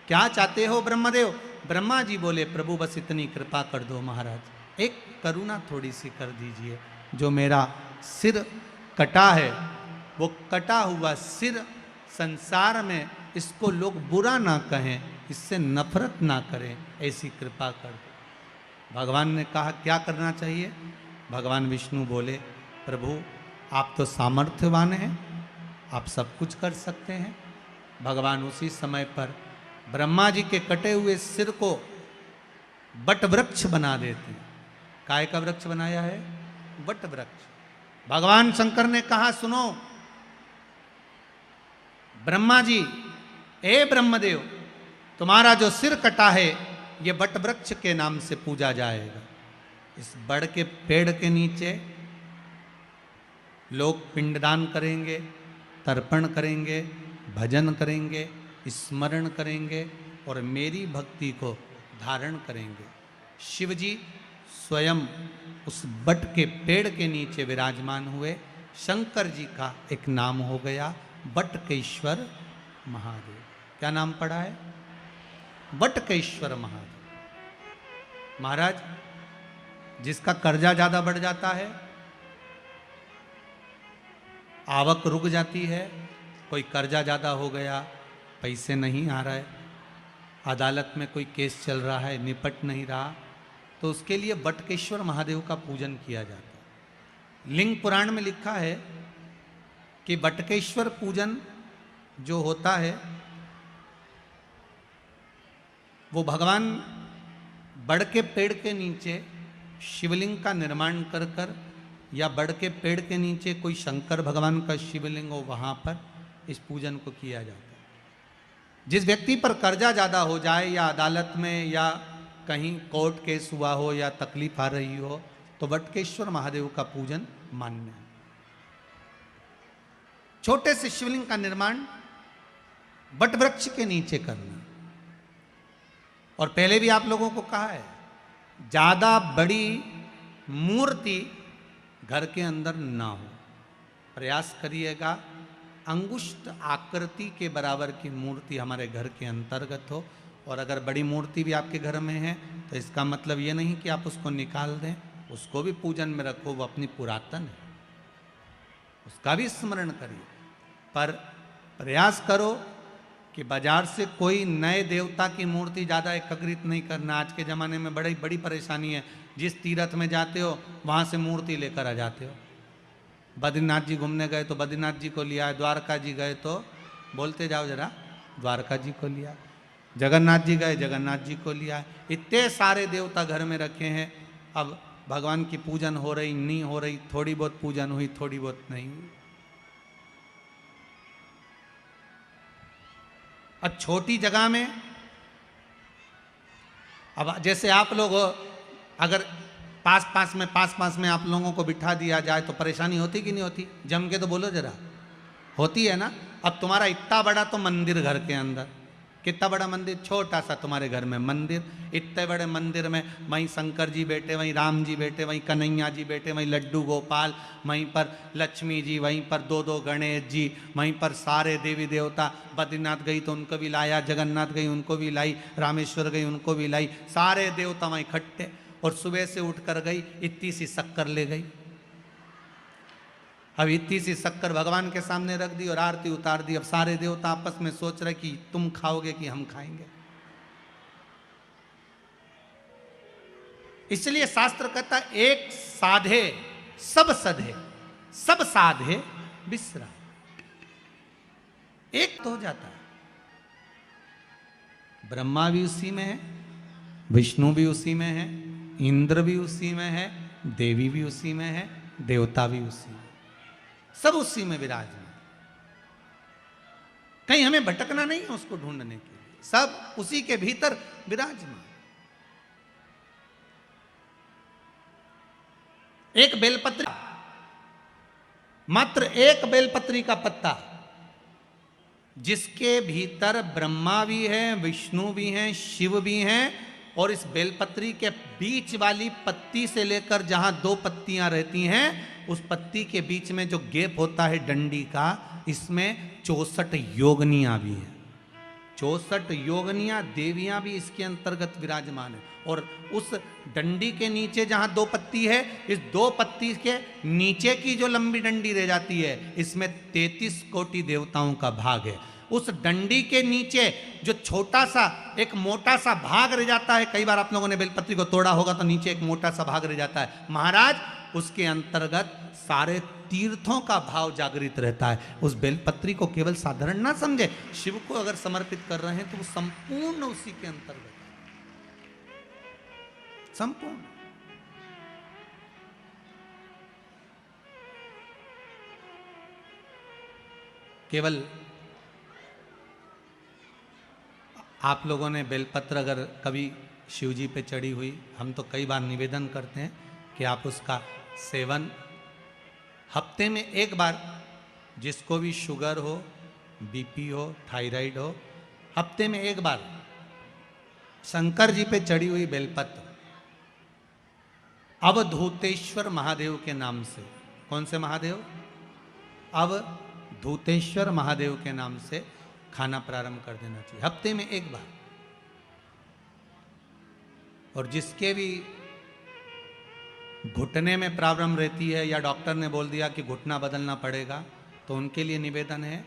क्या चाहते हो ब्रह्मदेव? ब्रह्मा जी बोले प्रभु बस इतनी कृपा कर दो महाराज, एक करुणा थोड़ी सी कर दीजिए, जो मेरा सिर कटा है, वो कटा हुआ सिर संसार में इसको लोग बुरा ना कहें, इससे नफरत ना करें, ऐसी कृपा कर दो। भगवान ने कहा क्या करना चाहिए? भगवान विष्णु बोले प्रभु आप तो सामर्थ्यवान हैं, आप सब कुछ कर सकते हैं। भगवान उसी समय पर ब्रह्मा जी के कटे हुए सिर को वट वृक्ष बना देते हैं। काय का वृक्ष बनाया है? वट वृक्ष। भगवान शंकर ने कहा सुनो ब्रह्मा जी, ए ब्रह्मदेव, तुम्हारा जो सिर कटा है ये वट वृक्ष के नाम से पूजा जाएगा। इस बड़ के पेड़ के नीचे लोग पिंडदान करेंगे, तर्पण करेंगे, भजन करेंगे, स्मरण करेंगे और मेरी भक्ति को धारण करेंगे। शिव जी स्वयं उस बट के पेड़ के नीचे विराजमान हुए। शंकर जी का एक नाम हो गया बटकेश्वर महादेव। क्या नाम पड़ा है? बटकेश्वर महादेव। महाराज जिसका कर्जा ज्यादा बढ़ जाता है, आवक रुक जाती है, कोई कर्जा ज्यादा हो गया, पैसे नहीं आ रहा है, अदालत में कोई केस चल रहा है, निपट नहीं रहा, तो उसके लिए बटकेश्वर महादेव का पूजन किया जाता है। लिंग पुराण में लिखा है कि बटकेश्वर पूजन जो होता है वो भगवान बड़ के पेड़ के नीचे शिवलिंग का निर्माण कर कर, या बड़ के पेड़ के नीचे कोई शंकर भगवान का शिवलिंग हो, वहाँ पर इस पूजन को किया जाता है। जिस व्यक्ति पर कर्जा ज़्यादा हो जाए या अदालत में या कहीं कोर्ट केस हुआ हो या तकलीफ आ रही हो, तो बटकेश्वर महादेव का पूजन मान्य है। छोटे से शिवलिंग का निर्माण बट वृक्ष के नीचे करना। और पहले भी आप लोगों को कहा है, ज्यादा बड़ी मूर्ति घर के अंदर ना हो, प्रयास करिएगा अंगुष्ठ आकृति के बराबर की मूर्ति हमारे घर के अंतर्गत हो। और अगर बड़ी मूर्ति भी आपके घर में है तो इसका मतलब ये नहीं कि आप उसको निकाल दें, उसको भी पूजन में रखो, वो अपनी पुरातन है, उसका भी स्मरण करिए। पर प्रयास करो कि बाजार से कोई नए देवता की मूर्ति ज़्यादा एकत्रित नहीं करना। आज के ज़माने में बड़ी बड़ी परेशानी है। जिस तीर्थ में जाते हो वहाँ से मूर्ति लेकर आ जाते हो। बद्रीनाथ जी घूमने गए तो बद्रीनाथ जी को लिया, द्वारका जी गए तो बोलते जाओ जरा, द्वारका जी को लिया, जगन्नाथ जी गए जगन्नाथ जी को लिया। इतने सारे देवता घर में रखे हैं। अब भगवान की पूजन हो रही नहीं हो रही, थोड़ी बहुत पूजन हुई, थोड़ी बहुत नहीं हुई। अब छोटी जगह में, अब जैसे आप लोग हो, अगर पास पास में आप लोगों को बिठा दिया जाए तो परेशानी होती कि नहीं होती? जम के तो बोलो जरा, होती है ना। अब तुम्हारा इतना बड़ा तो मंदिर घर के अंदर, कितना बड़ा मंदिर, छोटा सा तुम्हारे घर में मंदिर, इतने बड़े मंदिर में वहीं शंकर जी बैठे, वहीं राम जी बैठे, वहीं कन्हैया जी बैठे, वहीं लड्डू गोपाल, वहीं पर लक्ष्मी जी, वहीं पर दो गणेश जी, वहीं पर सारे देवी देवता। बद्रीनाथ गई तो उनको भी लाया, जगन्नाथ गई उनको भी लाई, रामेश्वर गई उनको भी लाई, सारे देवता वहीं इकट्ठे। और सुबह से उठ कर गई, इतनी सी शक्कर ले गई। अब इतनी सी शक्कर भगवान के सामने रख दी और आरती उतार दी। अब सारे देवता आपस में सोच रहे कि तुम खाओगे कि हम खाएंगे। इसलिए शास्त्र कहता एक साधे सब सधे, सब साधे बिसरा। एक तो हो जाता है। ब्रह्मा भी उसी में है, विष्णु भी उसी में है, इंद्र भी उसी में है, देवी भी उसी में है, देवता भी उसी में, सब उसी में विराजमान। कहीं हमें भटकना नहीं है उसको ढूंढने के लिए, सब उसी के भीतर विराजमान। एक बेलपत्री, मात्र एक बेलपत्री का पत्ता, जिसके भीतर ब्रह्मा भी है, विष्णु भी हैं, शिव भी हैं। और इस बेलपत्री के बीच वाली पत्ती से लेकर जहां दो पत्तियां रहती हैं, उस पत्ती के बीच में जो गैप होता है डंडी का, इसमें 64 योगनियां भी हैं। 64 योगनियां देवियां भी इसके अंतर्गत विराजमान है। और उस डंडी के नीचे जहां दो पत्ती है, इस दो पत्ती के नीचे की जो लंबी डंडी रह जाती है, इसमें 33 कोटि देवताओं का भाग है। उस डंडी के नीचे जो छोटा सा एक मोटा सा भाग रह जाता है, कई बार आप लोगों ने बेलपत्री को तोड़ा होगा तो नीचे एक मोटा सा भाग रह जाता है, महाराज उसके अंतर्गत सारे तीर्थों का भाव जागृत रहता है। उस बेलपत्री को केवल साधारण ना समझे, शिव को अगर समर्पित कर रहे हैं तो वो संपूर्ण उसी के अंतर्गत, संपूर्ण। केवल आप लोगों ने बेलपत्र अगर कभी शिव जी पे चढ़ी हुई, हम तो कई बार निवेदन करते हैं कि आप उसका सेवन हफ्ते में एक बार, जिसको भी शुगर हो, बीपी हो, थायराइड हो, हफ्ते में एक बार शंकर जी पे चढ़ी हुई बेलपत्र अवधूतेश्वर महादेव के नाम से, कौन से महादेव? अवधूतेश्वर महादेव के नाम से खाना प्रारंभ कर देना चाहिए हफ्ते में एक बार। और जिसके भी घुटने में प्रॉब्लम रहती है या डॉक्टर ने बोल दिया कि घुटना बदलना पड़ेगा, तो उनके लिए निवेदन है,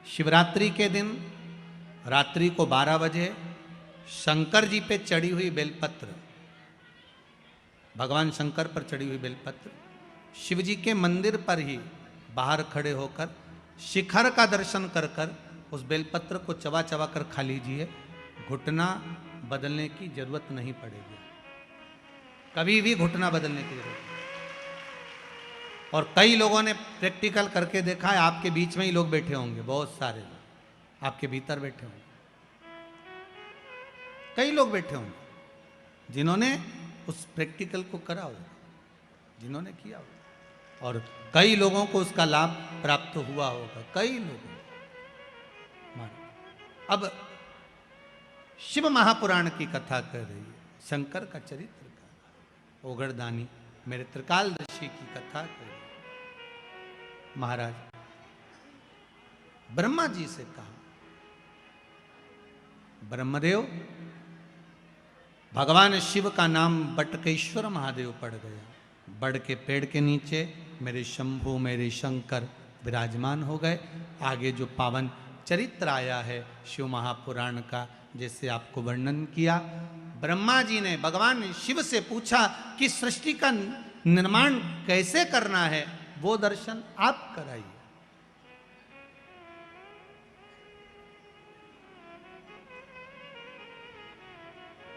शिवरात्रि के दिन रात्रि को 12 बजे शंकर जी पे चढ़ी हुई बेलपत्र, भगवान शंकर पर चढ़ी हुई बेलपत्र, शिव जी के मंदिर पर ही बाहर खड़े होकर शिखर का दर्शन कर कर उस बेलपत्र को चबा चबा कर खा लीजिए। घुटना बदलने की जरूरत नहीं पड़ेगी, कभी भी घुटना बदलने की जरूरत नहीं। और कई लोगों ने प्रैक्टिकल करके देखा है, आपके बीच में ही लोग बैठे होंगे, बहुत सारे लोग आपके भीतर बैठे होंगे, कई लोग बैठे होंगे जिन्होंने उस प्रैक्टिकल को करा होगा, जिन्होंने किया होगा, और कई लोगों को उसका लाभ प्राप्त हुआ होगा, कई लोगों। अब शिव महापुराण की कथा कर रही है, शंकर का चरित्र का, ओगरदानी मेरे त्रिकालदर्शी की कथा कर रही है। महाराज ब्रह्मा जी से कहा, ब्रह्मदेव, भगवान शिव का नाम बटकेश्वर महादेव पड़ गया, बड़ के पेड़ के नीचे मेरे शंभु मेरे शंकर विराजमान हो गए। आगे जो पावन चरित्र आया है शिव महापुराण का, जैसे आपको वर्णन किया। ब्रह्मा जी ने भगवान शिव से पूछा कि सृष्टि का निर्माण कैसे करना है, वो दर्शन आप कराइए।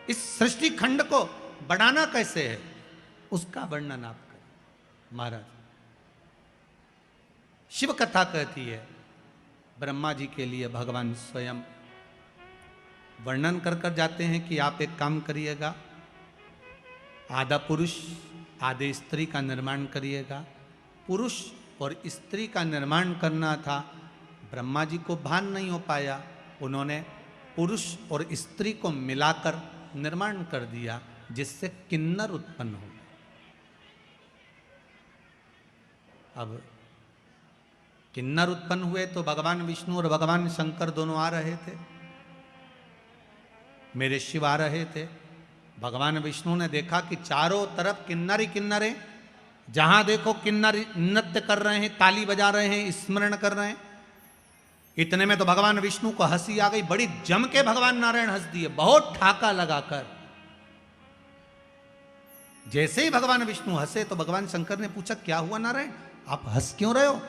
इस सृष्टि खंड को बढ़ाना कैसे है, उसका वर्णन आप करें। महाराज शिव कथा कहती है ब्रह्मा जी के लिए भगवान स्वयं वर्णन कर कर जाते हैं कि आप एक काम करिएगा, आधा पुरुष आधे स्त्री का निर्माण करिएगा। पुरुष और स्त्री का निर्माण करना था, ब्रह्मा जी को भान नहीं हो पाया, उन्होंने पुरुष और स्त्री को मिलाकर निर्माण कर दिया, जिससे किन्नर उत्पन्न हो गए। अब किन्नर उत्पन्न हुए तो भगवान विष्णु और भगवान शंकर दोनों आ रहे थे, मेरे शिव आ रहे थे। भगवान विष्णु ने देखा कि चारों तरफ किन्नर ही किन्नर हैं, जहां देखो किन्नर नृत्य कर रहे हैं, ताली बजा रहे हैं, स्मरण कर रहे हैं। इतने में तो भगवान विष्णु को हंसी आ गई, बड़ी जम के भगवान नारायण हंस दिए, बहुत ठाका लगाकर। जैसे ही भगवान विष्णु हंसे तो भगवान शंकर ने पूछा, क्या हुआ नारायण, आप हंस क्यों रहे हो?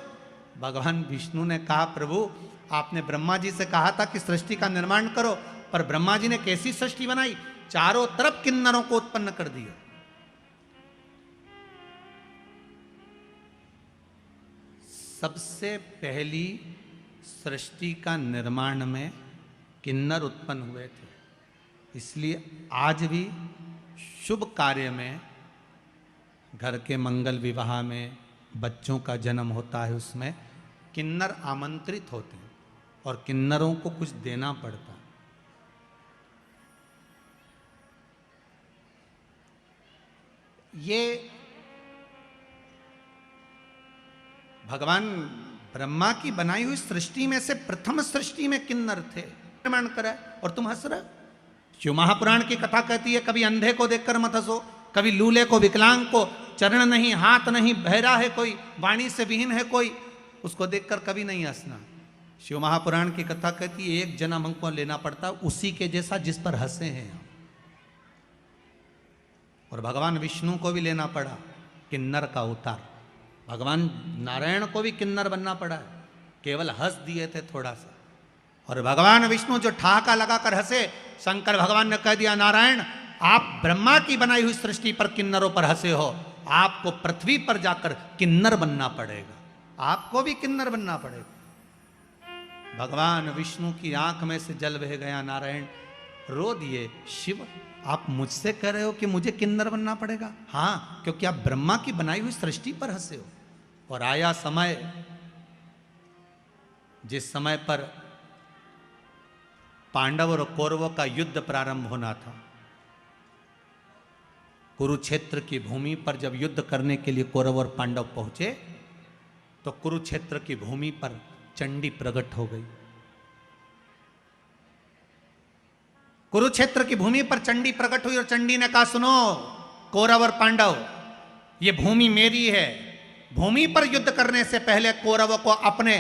भगवान विष्णु ने कहा, प्रभु आपने ब्रह्मा जी से कहा था कि सृष्टि का निर्माण करो, पर ब्रह्मा जी ने कैसी सृष्टि बनाई, चारों तरफ किन्नरों को उत्पन्न कर दिया। सबसे पहली सृष्टि का निर्माण में किन्नर उत्पन्न हुए थे, इसलिए आज भी शुभ कार्य में, घर के मंगल विवाह में, बच्चों का जन्म होता है, उसमें किन्नर आमंत्रित होते हैं और किन्नरों को कुछ देना पड़ता है। ये भगवान ब्रह्मा की बनाई हुई सृष्टि में से प्रथम सृष्टि में किन्नर थे, निर्माण करा, और तुम हंस रहे। शिव महापुराण की कथा कहती है, कभी अंधे को देखकर मत हंसो, कभी लूले को, विकलांग को, चरण नहीं, हाथ नहीं, बहरा है कोई, वाणी से विहीन है कोई, उसको देखकर कभी नहीं हंसना। शिव महापुराण की कथा कहती है, एक जन्म हमको लेना पड़ता उसी के जैसा जिस पर हंसे हैं हम। और भगवान विष्णु को भी लेना पड़ा किन्नर का अवतार, भगवान नारायण को भी किन्नर बनना पड़ा है, केवल हंस दिए थे थोड़ा सा। और भगवान विष्णु जो ठहाका लगाकर हंसे, शंकर भगवान ने कह दिया, नारायण आप ब्रह्मा की बनाई हुई सृष्टि पर किन्नरों पर हंसे हो, आपको पृथ्वी पर जाकर किन्नर बनना पड़ेगा, आपको भी किन्नर बनना पड़ेगा। भगवान विष्णु की आंख में से जल बह गया, नारायण रो दिए, शिव आप मुझसे कह रहे हो कि मुझे किन्नर बनना पड़ेगा? हाँ, क्योंकि आप ब्रह्मा की बनाई हुई सृष्टि पर हंसे हो। और आया समय, जिस समय पर पांडव और कौरवों का युद्ध प्रारंभ होना था, कुरुक्षेत्र की भूमि पर जब युद्ध करने के लिए कौरव और पांडव पहुंचे, तो कुरुक्षेत्र की भूमि पर चंडी प्रकट हो गई। कुरुक्षेत्र की भूमि पर चंडी प्रकट हुई और चंडी ने कहा, सुनो कौरव और पांडव, ये भूमि मेरी है, भूमि पर युद्ध करने से पहले कौरवों को अपने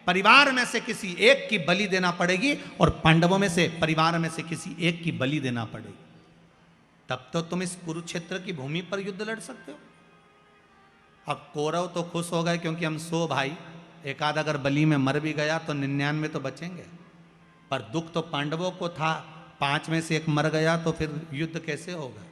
परिवार में से किसी एक की बलि देना पड़ेगी और पांडवों में से परिवार में से किसी एक की बलि देना पड़ेगी, तब तो तुम इस कुरुक्षेत्र की भूमि पर युद्ध लड़ सकते हो। अब कौरव तो खुश हो गए, क्योंकि हम 100 भाई, एक आध अगर बलि में मर भी गया तो 99 तो बचेंगे, पर दुख तो पांडवों को था, 5 में से एक मर गया तो फिर युद्ध कैसे होगा।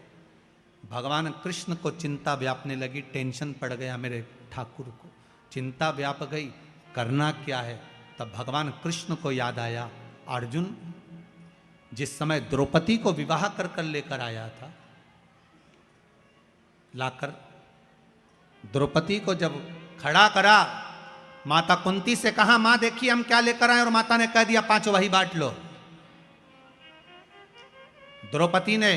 भगवान कृष्ण को चिंता व्यापने लगी, टेंशन पड़ गया मेरे ठाकुर को, चिंता व्याप गई, करना क्या है। तब भगवान कृष्ण को याद आया, अर्जुन जिस समय द्रौपदी को विवाह कर कर लेकर आया था, लाकर द्रौपदी को जब खड़ा करा, माता कुंती से कहा, मां देखिए हम क्या लेकर आए, और माता ने कह दिया 5 वही बांट लो। द्रौपदी ने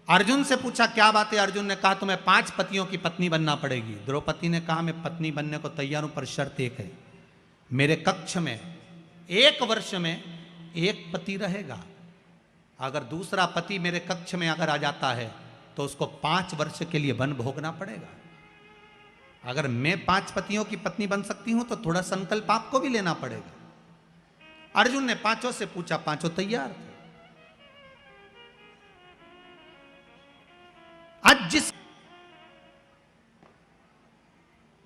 अर्जुन से पूछा, क्या बात है? अर्जुन ने कहा, तुम्हें 5 पतियों की पत्नी बनना पड़ेगी। द्रौपदी ने कहा, मैं पत्नी बनने को तैयार हूं, पर शर्त एक है, मेरे कक्ष में 1 वर्ष में 1 पति रहेगा। अगर दूसरा पति मेरे कक्ष में अगर आ जाता है तो उसको 5 वर्ष के लिए वन भोगना पड़ेगा। अगर मैं 5 पतियों की पत्नी बन सकती हूं तो थोड़ा संकल्प आपको भी लेना पड़ेगा। अर्जुन ने पांचों से पूछा, पांचों तैयार थे। आज जिस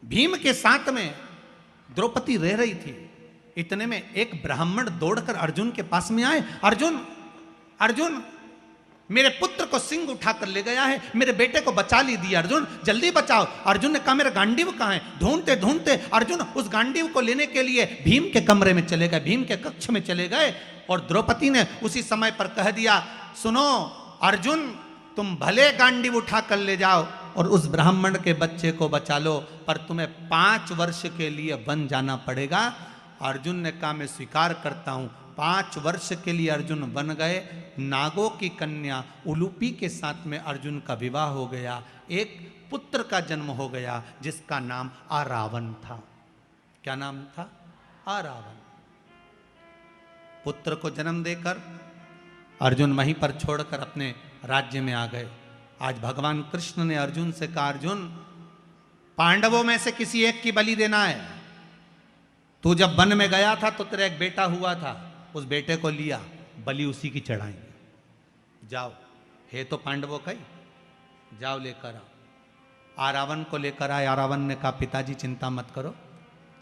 भीम के साथ में द्रौपदी रह रही थी, इतने में एक ब्राह्मण दौड़कर अर्जुन के पास में आए। अर्जुन, अर्जुन, मेरे पुत्र को सिंह उठाकर ले गया है, मेरे बेटे को बचा लीजिए अर्जुन, जल्दी बचाओ। अर्जुन ने कहा मेरा गांडीव कहाँ है? ढूंढते ढूंढते अर्जुन उस गांडीव को लेने के लिए भीम के कमरे में चले गए, भीम के कक्ष में चले गए। और द्रौपदी ने उसी समय पर कह दिया, सुनो अर्जुन, तुम भले गांडीव उठा कर ले जाओ और उस ब्राह्मण के बच्चे को बचा लो, पर तुम्हें 5 वर्ष के लिए वन जाना पड़ेगा। अर्जुन ने कहा मैं स्वीकार करता हूं। 5 वर्ष के लिए अर्जुन बन गए। नागों की कन्या उलूपी के साथ में अर्जुन का विवाह हो गया। एक पुत्र का जन्म हो गया जिसका नाम आरावन था। क्या नाम था? आरावन। पुत्र को जन्म देकर अर्जुन वहीं पर छोड़कर अपने राज्य में आ गए। आज भगवान कृष्ण ने अर्जुन से कहा, अर्जुन, पांडवों में से किसी एक की बलि देना है। तू जब वन में गया था तो तेरा एक बेटा हुआ था, उस बेटे को लिया, बलि उसी की चढ़ाएंगे। जाओ, है तो पांडवों का ही, जाओ लेकर आओ। आरावन को लेकर आए। आरावन ने कहा पिताजी चिंता मत करो।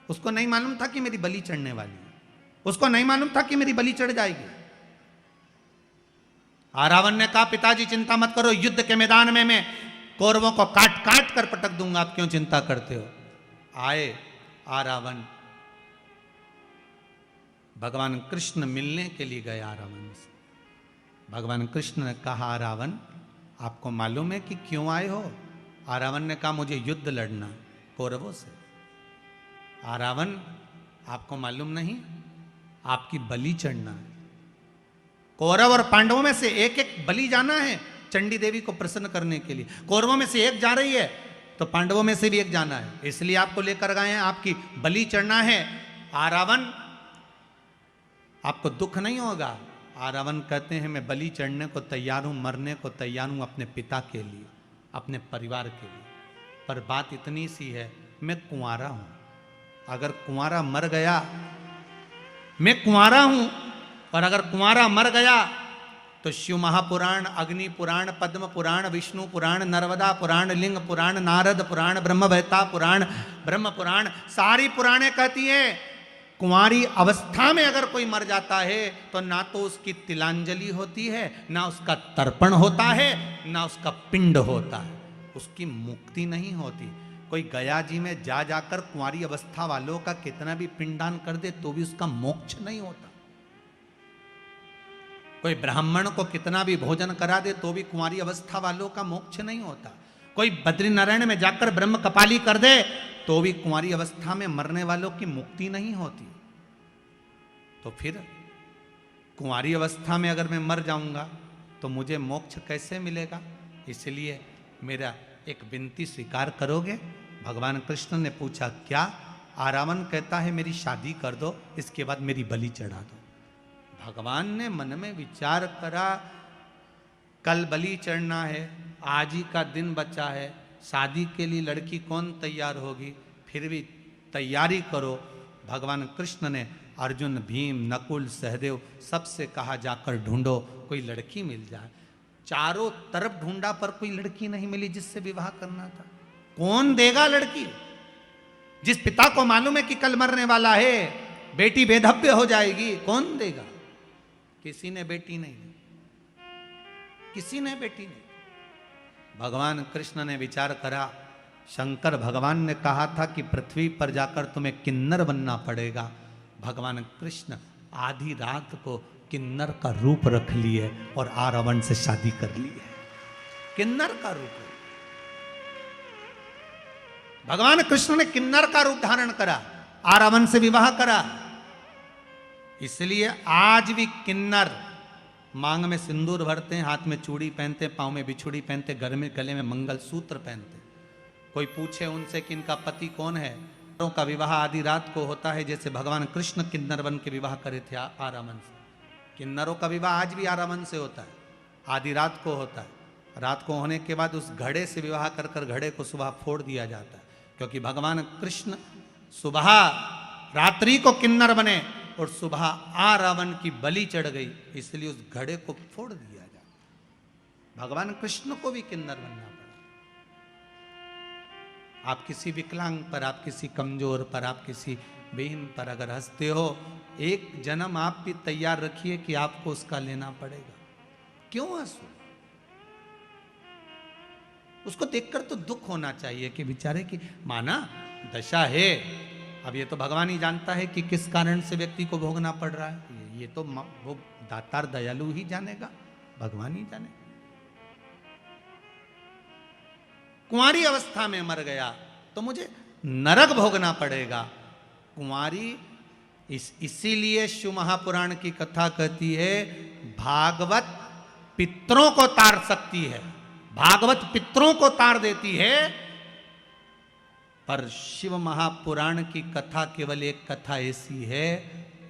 उसको नहीं मालूम था कि मेरी बलि चढ़ने वाली है, उसको नहीं मालूम था कि मेरी बलि चढ़ जाएगी। आरावन ने कहा पिताजी चिंता मत करो, युद्ध के मैदान में मैं कौरवों को काट काट कर पटक दूंगा, आप क्यों चिंता करते हो? आए आरावन, भगवान कृष्ण मिलने के लिए गए आरावन से। भगवान कृष्ण ने कहा, आरावन आपको मालूम है कि क्यों आए हो? आरावन ने कहा मुझे युद्ध लड़ना कौरवों से। आरावन आपको मालूम नहीं, आपकी बलि चढ़ना है। कौरव और पांडवों में से एक एक बलि जाना है चंडी देवी को प्रसन्न करने के लिए। कौरवों में से एक जा रही है तो पांडवों में से भी एक जाना है, इसलिए आपको लेकर गए हैं, आपकी बलि चढ़ना है। आरावन आपको दुख नहीं होगा? आरावन कहते हैं मैं बलि चढ़ने को तैयार हूं, मरने को तैयार हूं अपने पिता के लिए, अपने परिवार के लिए, पर बात इतनी सी है मैं कुंवारा हूं। अगर कुंवारा मर गया, मैं कुंवारा हूं, और अगर कुंवारा मर गया तो शिव महापुराण, अग्नि पुराण, पद्म पुराण, विष्णु पुराण, नर्मदा पुराण, लिंग पुराण, नारद पुराण, ब्रह्मवेत्ता पुराण, ब्रह्म पुराण, सारी पुराणे कहती है कुंवारी अवस्था में अगर कोई मर जाता है तो ना तो उसकी तिलांजलि होती है, ना उसका तर्पण होता है, ना उसका पिंड होता है, उसकी मुक्ति नहीं होती। कोई गया जी में जा जाकर कुंवारी अवस्था वालों का कितना भी पिंडदान कर दे तो भी उसका मोक्ष नहीं होता। कोई ब्राह्मण को कितना भी भोजन करा दे तो भी कुंवारी अवस्था वालों का मोक्ष नहीं होता। कोई बद्रीनारायण में जाकर ब्रह्म कपाली कर दे तो भी कुंवारी अवस्था में मरने वालों की मुक्ति नहीं होती। तो फिर कुंवारी अवस्था में अगर मैं मर जाऊंगा तो मुझे मोक्ष कैसे मिलेगा? इसलिए मेरा एक विनती स्वीकार करोगे? भगवान कृष्ण ने पूछा क्या? आरावन कहता है मेरी शादी कर दो, इसके बाद मेरी बलि चढ़ा दो। भगवान ने मन में विचार करा, कल बलि चढ़ना है, आज ही का दिन बचा है, शादी के लिए लड़की कौन तैयार होगी? फिर भी तैयारी करो। भगवान कृष्ण ने अर्जुन, भीम, नकुल, सहदेव सबसे कहा जाकर ढूंढो, कोई लड़की मिल जाए। चारों तरफ ढूंढा पर कोई लड़की नहीं मिली जिससे विवाह करना था। कौन देगा लड़की? जिस पिता को मालूम है कि कल मरने वाला है, बेटी बेधव्य हो जाएगी, कौन देगा? किसी ने बेटी नहीं दी, किसी ने बेटी नहीं। भगवान कृष्ण ने विचार करा, शंकर भगवान ने कहा था कि पृथ्वी पर जाकर तुम्हें किन्नर बनना पड़ेगा। भगवान कृष्ण आधी रात को किन्नर का रूप रख लिए और आरावन से शादी कर ली है। किन्नर का रूप, भगवान कृष्ण ने किन्नर का रूप धारण करा, आरावन से विवाह करा। इसलिए आज भी किन्नर मांग में सिंदूर भरते हैं, हाथ में चूड़ी पहनते, पांव में बिछुड़ी पहनते, गले में मंगलसूत्र पहनते। कोई पूछे उनसे कि इनका पति कौन है, का विवाह आधी रात को होता है, जैसे भगवान कृष्ण किन्नर बन के विवाह करे थे आरावन से। किन्नरों का विवाह आज भी आरावन से होता है, आधी रात को होता है। रात को होने के बाद उस घड़े से विवाह कर कर घड़े को सुबह फोड़ दिया जाता है, क्योंकि भगवान कृष्ण सुबह रात्रि को किन्नर बने और सुबह आ रावण की बलि चढ़ गई, इसलिए उस घड़े को फोड़ दिया जाए। भगवान कृष्ण को भी किन्नर बनना पड़ा। आप किसी विकलांग पर, आप किसी कमजोर पर, आप किसी बेहीन पर अगर हंसते हो, एक जन्म आप भी तैयार रखिए कि आपको उसका लेना पड़ेगा। क्यों हंसो? उसको देखकर तो दुख होना चाहिए कि बेचारे की माना दशा है। अब ये तो भगवान ही जानता है कि किस कारण से व्यक्ति को भोगना पड़ रहा है। ये तो वो दातार दयालु ही जानेगा, भगवान ही जानेगा। कुंवारी अवस्था में मर गया तो मुझे नरक भोगना पड़ेगा। कुंवारी इसीलिए शिव महापुराण की कथा कहती है, भागवत पितरों को तार सकती है, भागवत पितरों को तार देती है, पर शिव महापुराण की कथा केवल एक कथा ऐसी है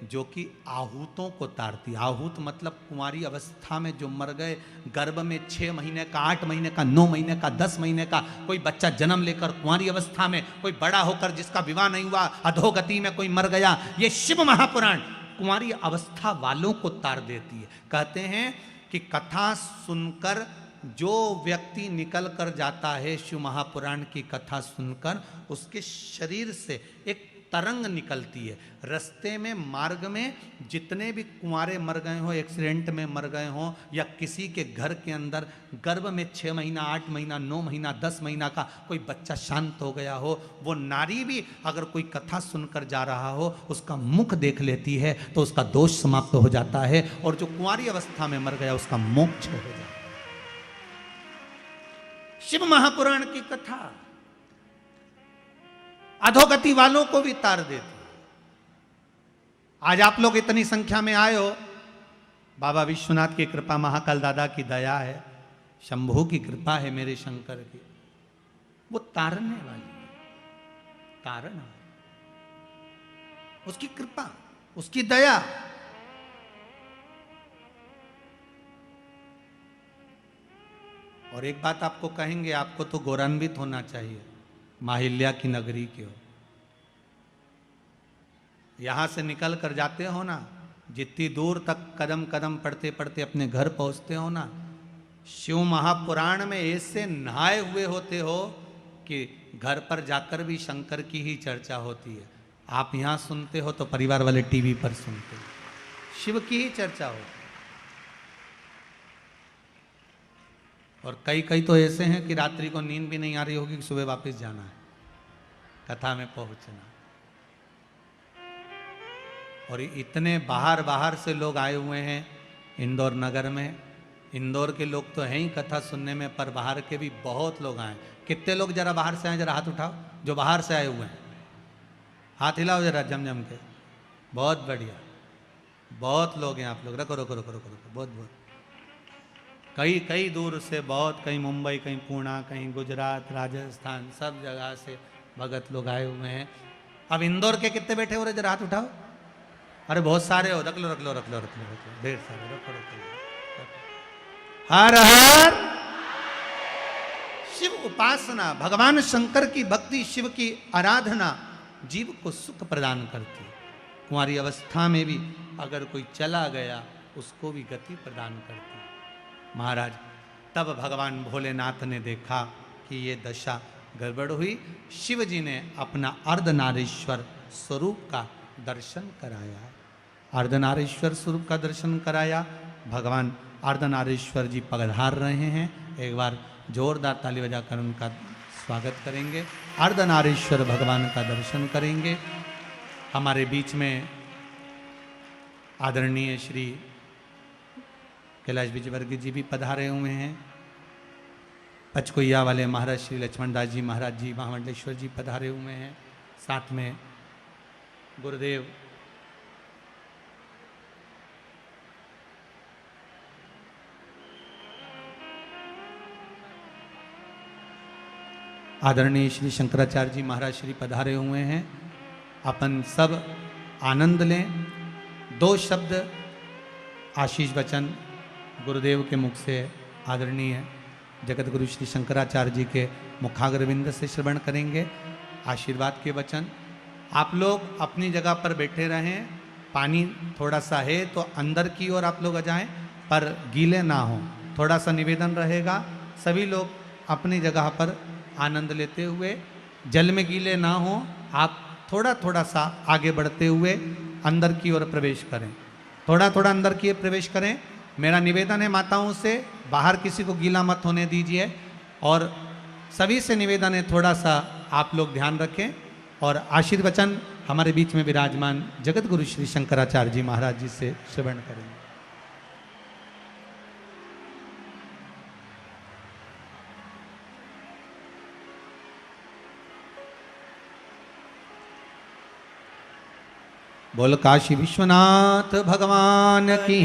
जो कि आहूतों को तारती। आहूत मतलब कुंवारी अवस्था में जो मर गए, गर्भ में 6 महीने का, 8 महीने का, 9 महीने का, 10 महीने का कोई बच्चा जन्म लेकर कुंवारी अवस्था में, कोई बड़ा होकर जिसका विवाह नहीं हुआ, अधोगति में कोई मर गया, ये शिव महापुराण कुंवारी अवस्था वालों को तार देती है। कहते हैं कि कथा सुनकर जो व्यक्ति निकल कर जाता है शिव महापुराण की कथा सुनकर, उसके शरीर से एक तरंग निकलती है। रास्ते में, मार्ग में जितने भी कुंवारे मर गए हो, एक्सीडेंट में मर गए हो, या किसी के घर के अंदर गर्भ में 6 महीना, 8 महीना, 9 महीना, 10 महीना का कोई बच्चा शांत हो गया हो, वो नारी भी अगर कोई कथा सुनकर जा रहा हो, उसका मुख देख लेती है तो उसका दोष समाप्त हो जाता है, और जो कुंवारी अवस्था में मर गया उसका मोक्ष हो जाता है। शिव महापुराण की कथा अधोगति वालों को भी तार देती। आज आप लोग इतनी संख्या में आए हो, बाबा विश्वनाथ की कृपा, महाकाल दादा की दया है, शंभू की कृपा है, मेरे शंकर की, वो तारने वाली है, तारना, उसकी कृपा, उसकी दया। और एक बात आपको कहेंगे, आपको तो गौरवान्वित होना चाहिए, माहिल्या की नगरी के हो, यहां से निकल कर जाते हो ना, जितनी दूर तक कदम कदम पढ़ते पढ़ते अपने घर पहुंचते हो ना, शिव महापुराण में ऐसे नहाए हुए होते हो कि घर पर जाकर भी शंकर की ही चर्चा होती है। आप यहां सुनते हो तो परिवार वाले टीवी पर सुनते हो, शिव की ही चर्चा होती है। और कई कई तो ऐसे हैं कि रात्रि को नींद भी नहीं आ रही होगी कि सुबह वापस जाना है, कथा में पहुंचना। और इतने बाहर बाहर से लोग आए हुए हैं इंदौर नगर में। इंदौर के लोग तो हैं ही कथा सुनने में, पर बाहर के भी बहुत लोग आए। कितने लोग जरा बाहर से आए, जरा हाथ उठाओ जो बाहर से आए हुए हैं, हाथ हिलाओ जरा जम जम के। बहुत बढ़िया, बहुत लोग हैं आप लोग। रखो रखो रखो रखो रखो, बहुत बहुत कई कई दूर से, बहुत, कहीं मुंबई, कहीं पुणे, कहीं गुजरात, राजस्थान, सब जगह से भगत लोग आए हुए हैं। अब इंदौर के कितने बैठे हो रहे, जरा हाथ उठाओ। अरे बहुत सारे हो, रख लो रख लो रख लो रख लो रख लो, ढेर सारे, रखो रखो। हर हर शिव उपासना, भगवान शंकर की भक्ति, शिव की आराधना जीव को सुख प्रदान करती है। कुंवारी अवस्था में भी अगर कोई चला गया, उसको भी गति प्रदान करती है। महाराज, तब भगवान भोलेनाथ ने देखा कि ये दशा गड़बड़ हुई। शिव जी ने अपना अर्धनारीश्वर स्वरूप का दर्शन कराया, अर्धनारीश्वर स्वरूप का दर्शन कराया। भगवान अर्धनारीश्वर जी पधार रहे हैं। एक बार जोरदार ताली बजाकर उनका स्वागत करेंगे, अर्धनारीश्वर भगवान का दर्शन करेंगे। हमारे बीच में आदरणीय श्री कैलाश विजयवर्गीय जी भी पधारे हुए हैं। पचकोइया वाले महाराज श्री लक्ष्मण दास जी महाराज जी, महामंडलेश्वर जी पधारे हुए हैं। साथ में गुरुदेव आदरणीय श्री शंकराचार्य जी महाराज श्री पधारे हुए हैं। अपन सब आनंद लें। 2 शब्द आशीष वचन गुरुदेव के मुख से आदरणीय जगत गुरु श्री शंकराचार्य जी के मुखाग्रविंद से श्रवण करेंगे। आशीर्वाद के वचन। आप लोग अपनी जगह पर बैठे रहें पानी थोड़ा सा है तो अंदर की ओर आप लोग आ जाएं, पर गीले ना हो। थोड़ा सा निवेदन रहेगा, सभी लोग अपनी जगह पर आनंद लेते हुए, जल में गीले ना हो, आप थोड़ा थोड़ा सा आगे बढ़ते हुए अंदर की ओर प्रवेश करें। थोड़ा थोड़ा अंदर की ओर प्रवेश करें। मेरा निवेदन है माताओं से, बाहर किसी को गीला मत होने दीजिए। और सभी से निवेदन है थोड़ा सा आप लोग ध्यान रखें। और आशीर्वचन हमारे बीच में विराजमान जगत गुरु श्री शंकराचार्य जी महाराज जी से श्रवण करेंगे। बोल काशी विश्वनाथ भगवान की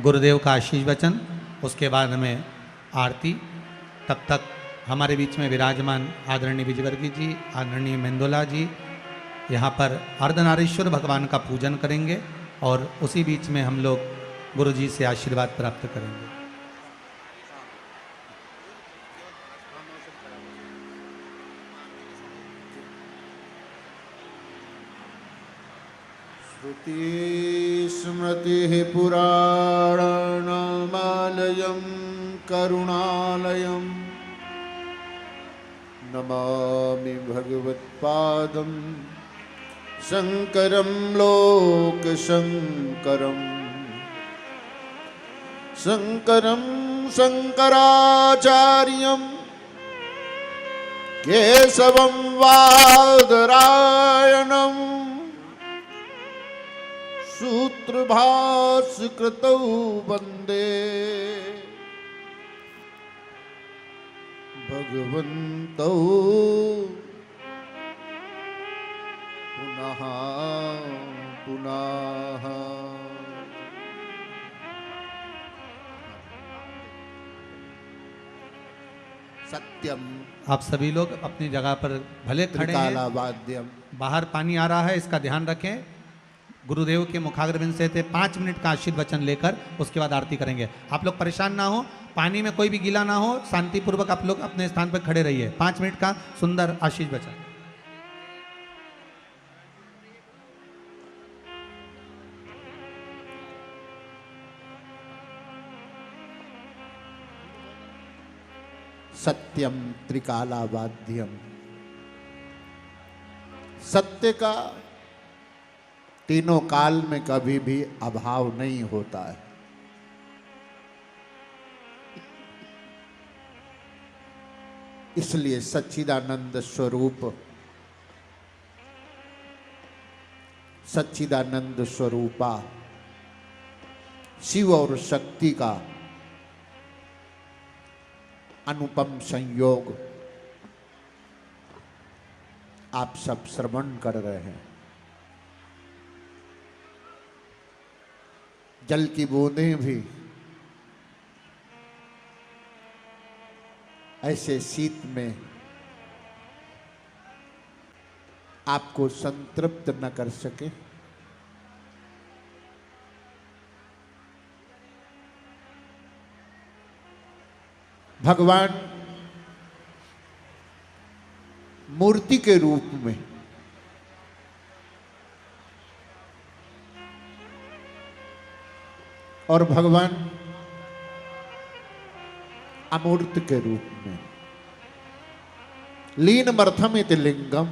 गुरुदेव का आशीष वचन, उसके बाद में आरती। तब तक हमारे बीच में विराजमान आदरणीय विजयवर्गीय जी, आदरणीय मेंदोला जी यहाँ पर अर्धनारीश्वर भगवान का पूजन करेंगे और उसी बीच में हम लोग गुरु जी से आशीर्वाद प्राप्त करेंगे। श्रुति स्मृति पुराणानामालयं करुणालयं नमामि भगवत्पादं शंकरं लोकशंकरं शंकरं शंकराचार्यं केशवं वादरायणं सूत्रभाष्यकृतौ वन्दे भगवन्तौ पुनः पुनः। सत्यम आप सभी लोग अपनी जगह पर भले खड़े हैं, त्रिकालावाद्यम। बाहर पानी आ रहा है, इसका ध्यान रखें। गुरुदेव के मुखाग्रबिंद से थे 5 मिनट का आशीर्वचन लेकर उसके बाद आरती करेंगे। आप लोग परेशान ना हो, पानी में कोई भी गीला ना हो, शांतिपूर्वक आप लोग अपने स्थान पर खड़े रहिए। 5 मिनट का सुंदर आशीर्वचन। सत्यम त्रिकालावाद्यम। सत्य का तीनों काल में कभी भी अभाव नहीं होता है। इसलिए सच्चिदानंद स्वरूप, सच्चिदानंद स्वरूपा शिव और शक्ति का अनुपम संयोग आप सब श्रवण कर रहे हैं। जल की बूंदें भी ऐसे शीत में आपको संतृप्त न कर सके। भगवान मूर्ति के रूप में और भगवान अमूर्त के रूप में, लीनमर्थमिति लिंगम,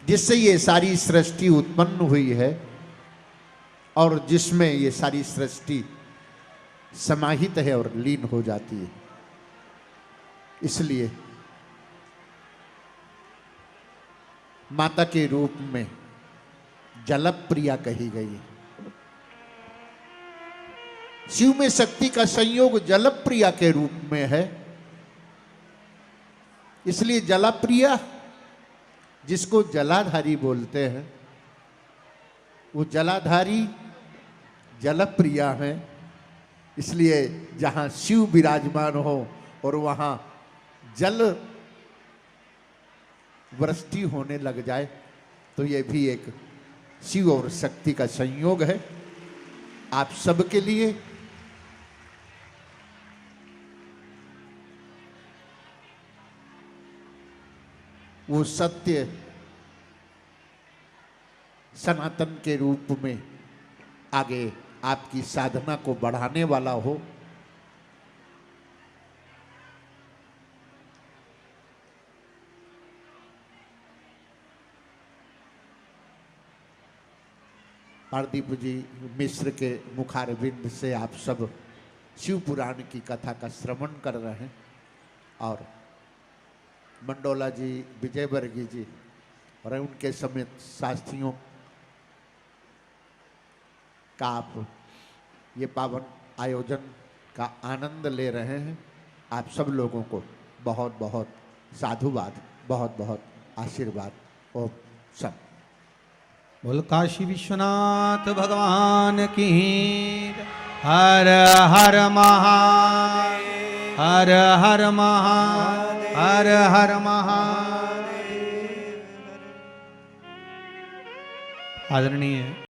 जिससे ये सारी सृष्टि उत्पन्न हुई है और जिसमें ये सारी सृष्टि समाहित है और लीन हो जाती है। इसलिए माता के रूप में जलप्रिया कही गई है। शिव में शक्ति का संयोग जलप्रिया के रूप में है। इसलिए जलप्रिया, जिसको जलाधारी बोलते हैं, वो जलाधारी जलप्रिया है। इसलिए जहां शिव विराजमान हो और वहां जल वृष्टि होने लग जाए तो ये भी एक शिव और शक्ति का संयोग है। आप सबके लिए वो सत्य सनातन के रूप में आगे आपकी साधना को बढ़ाने वाला हो। पारदीप जी मिश्र के मुखारविंद से आप सब शिव पुराण की कथा का श्रवण कर रहे हैं और मंडोला जी, विजयवर्गीय जी और उनके समेत शास्त्रियों का आप ये पावन आयोजन का आनंद ले रहे हैं। आप सब लोगों को बहुत बहुत साधुवाद, बहुत बहुत आशीर्वाद। ओम सब बोल काशी विश्वनाथ भगवान की। हर हर महादेव, हर हर महादेव, हर हर महादेव। आदरणीय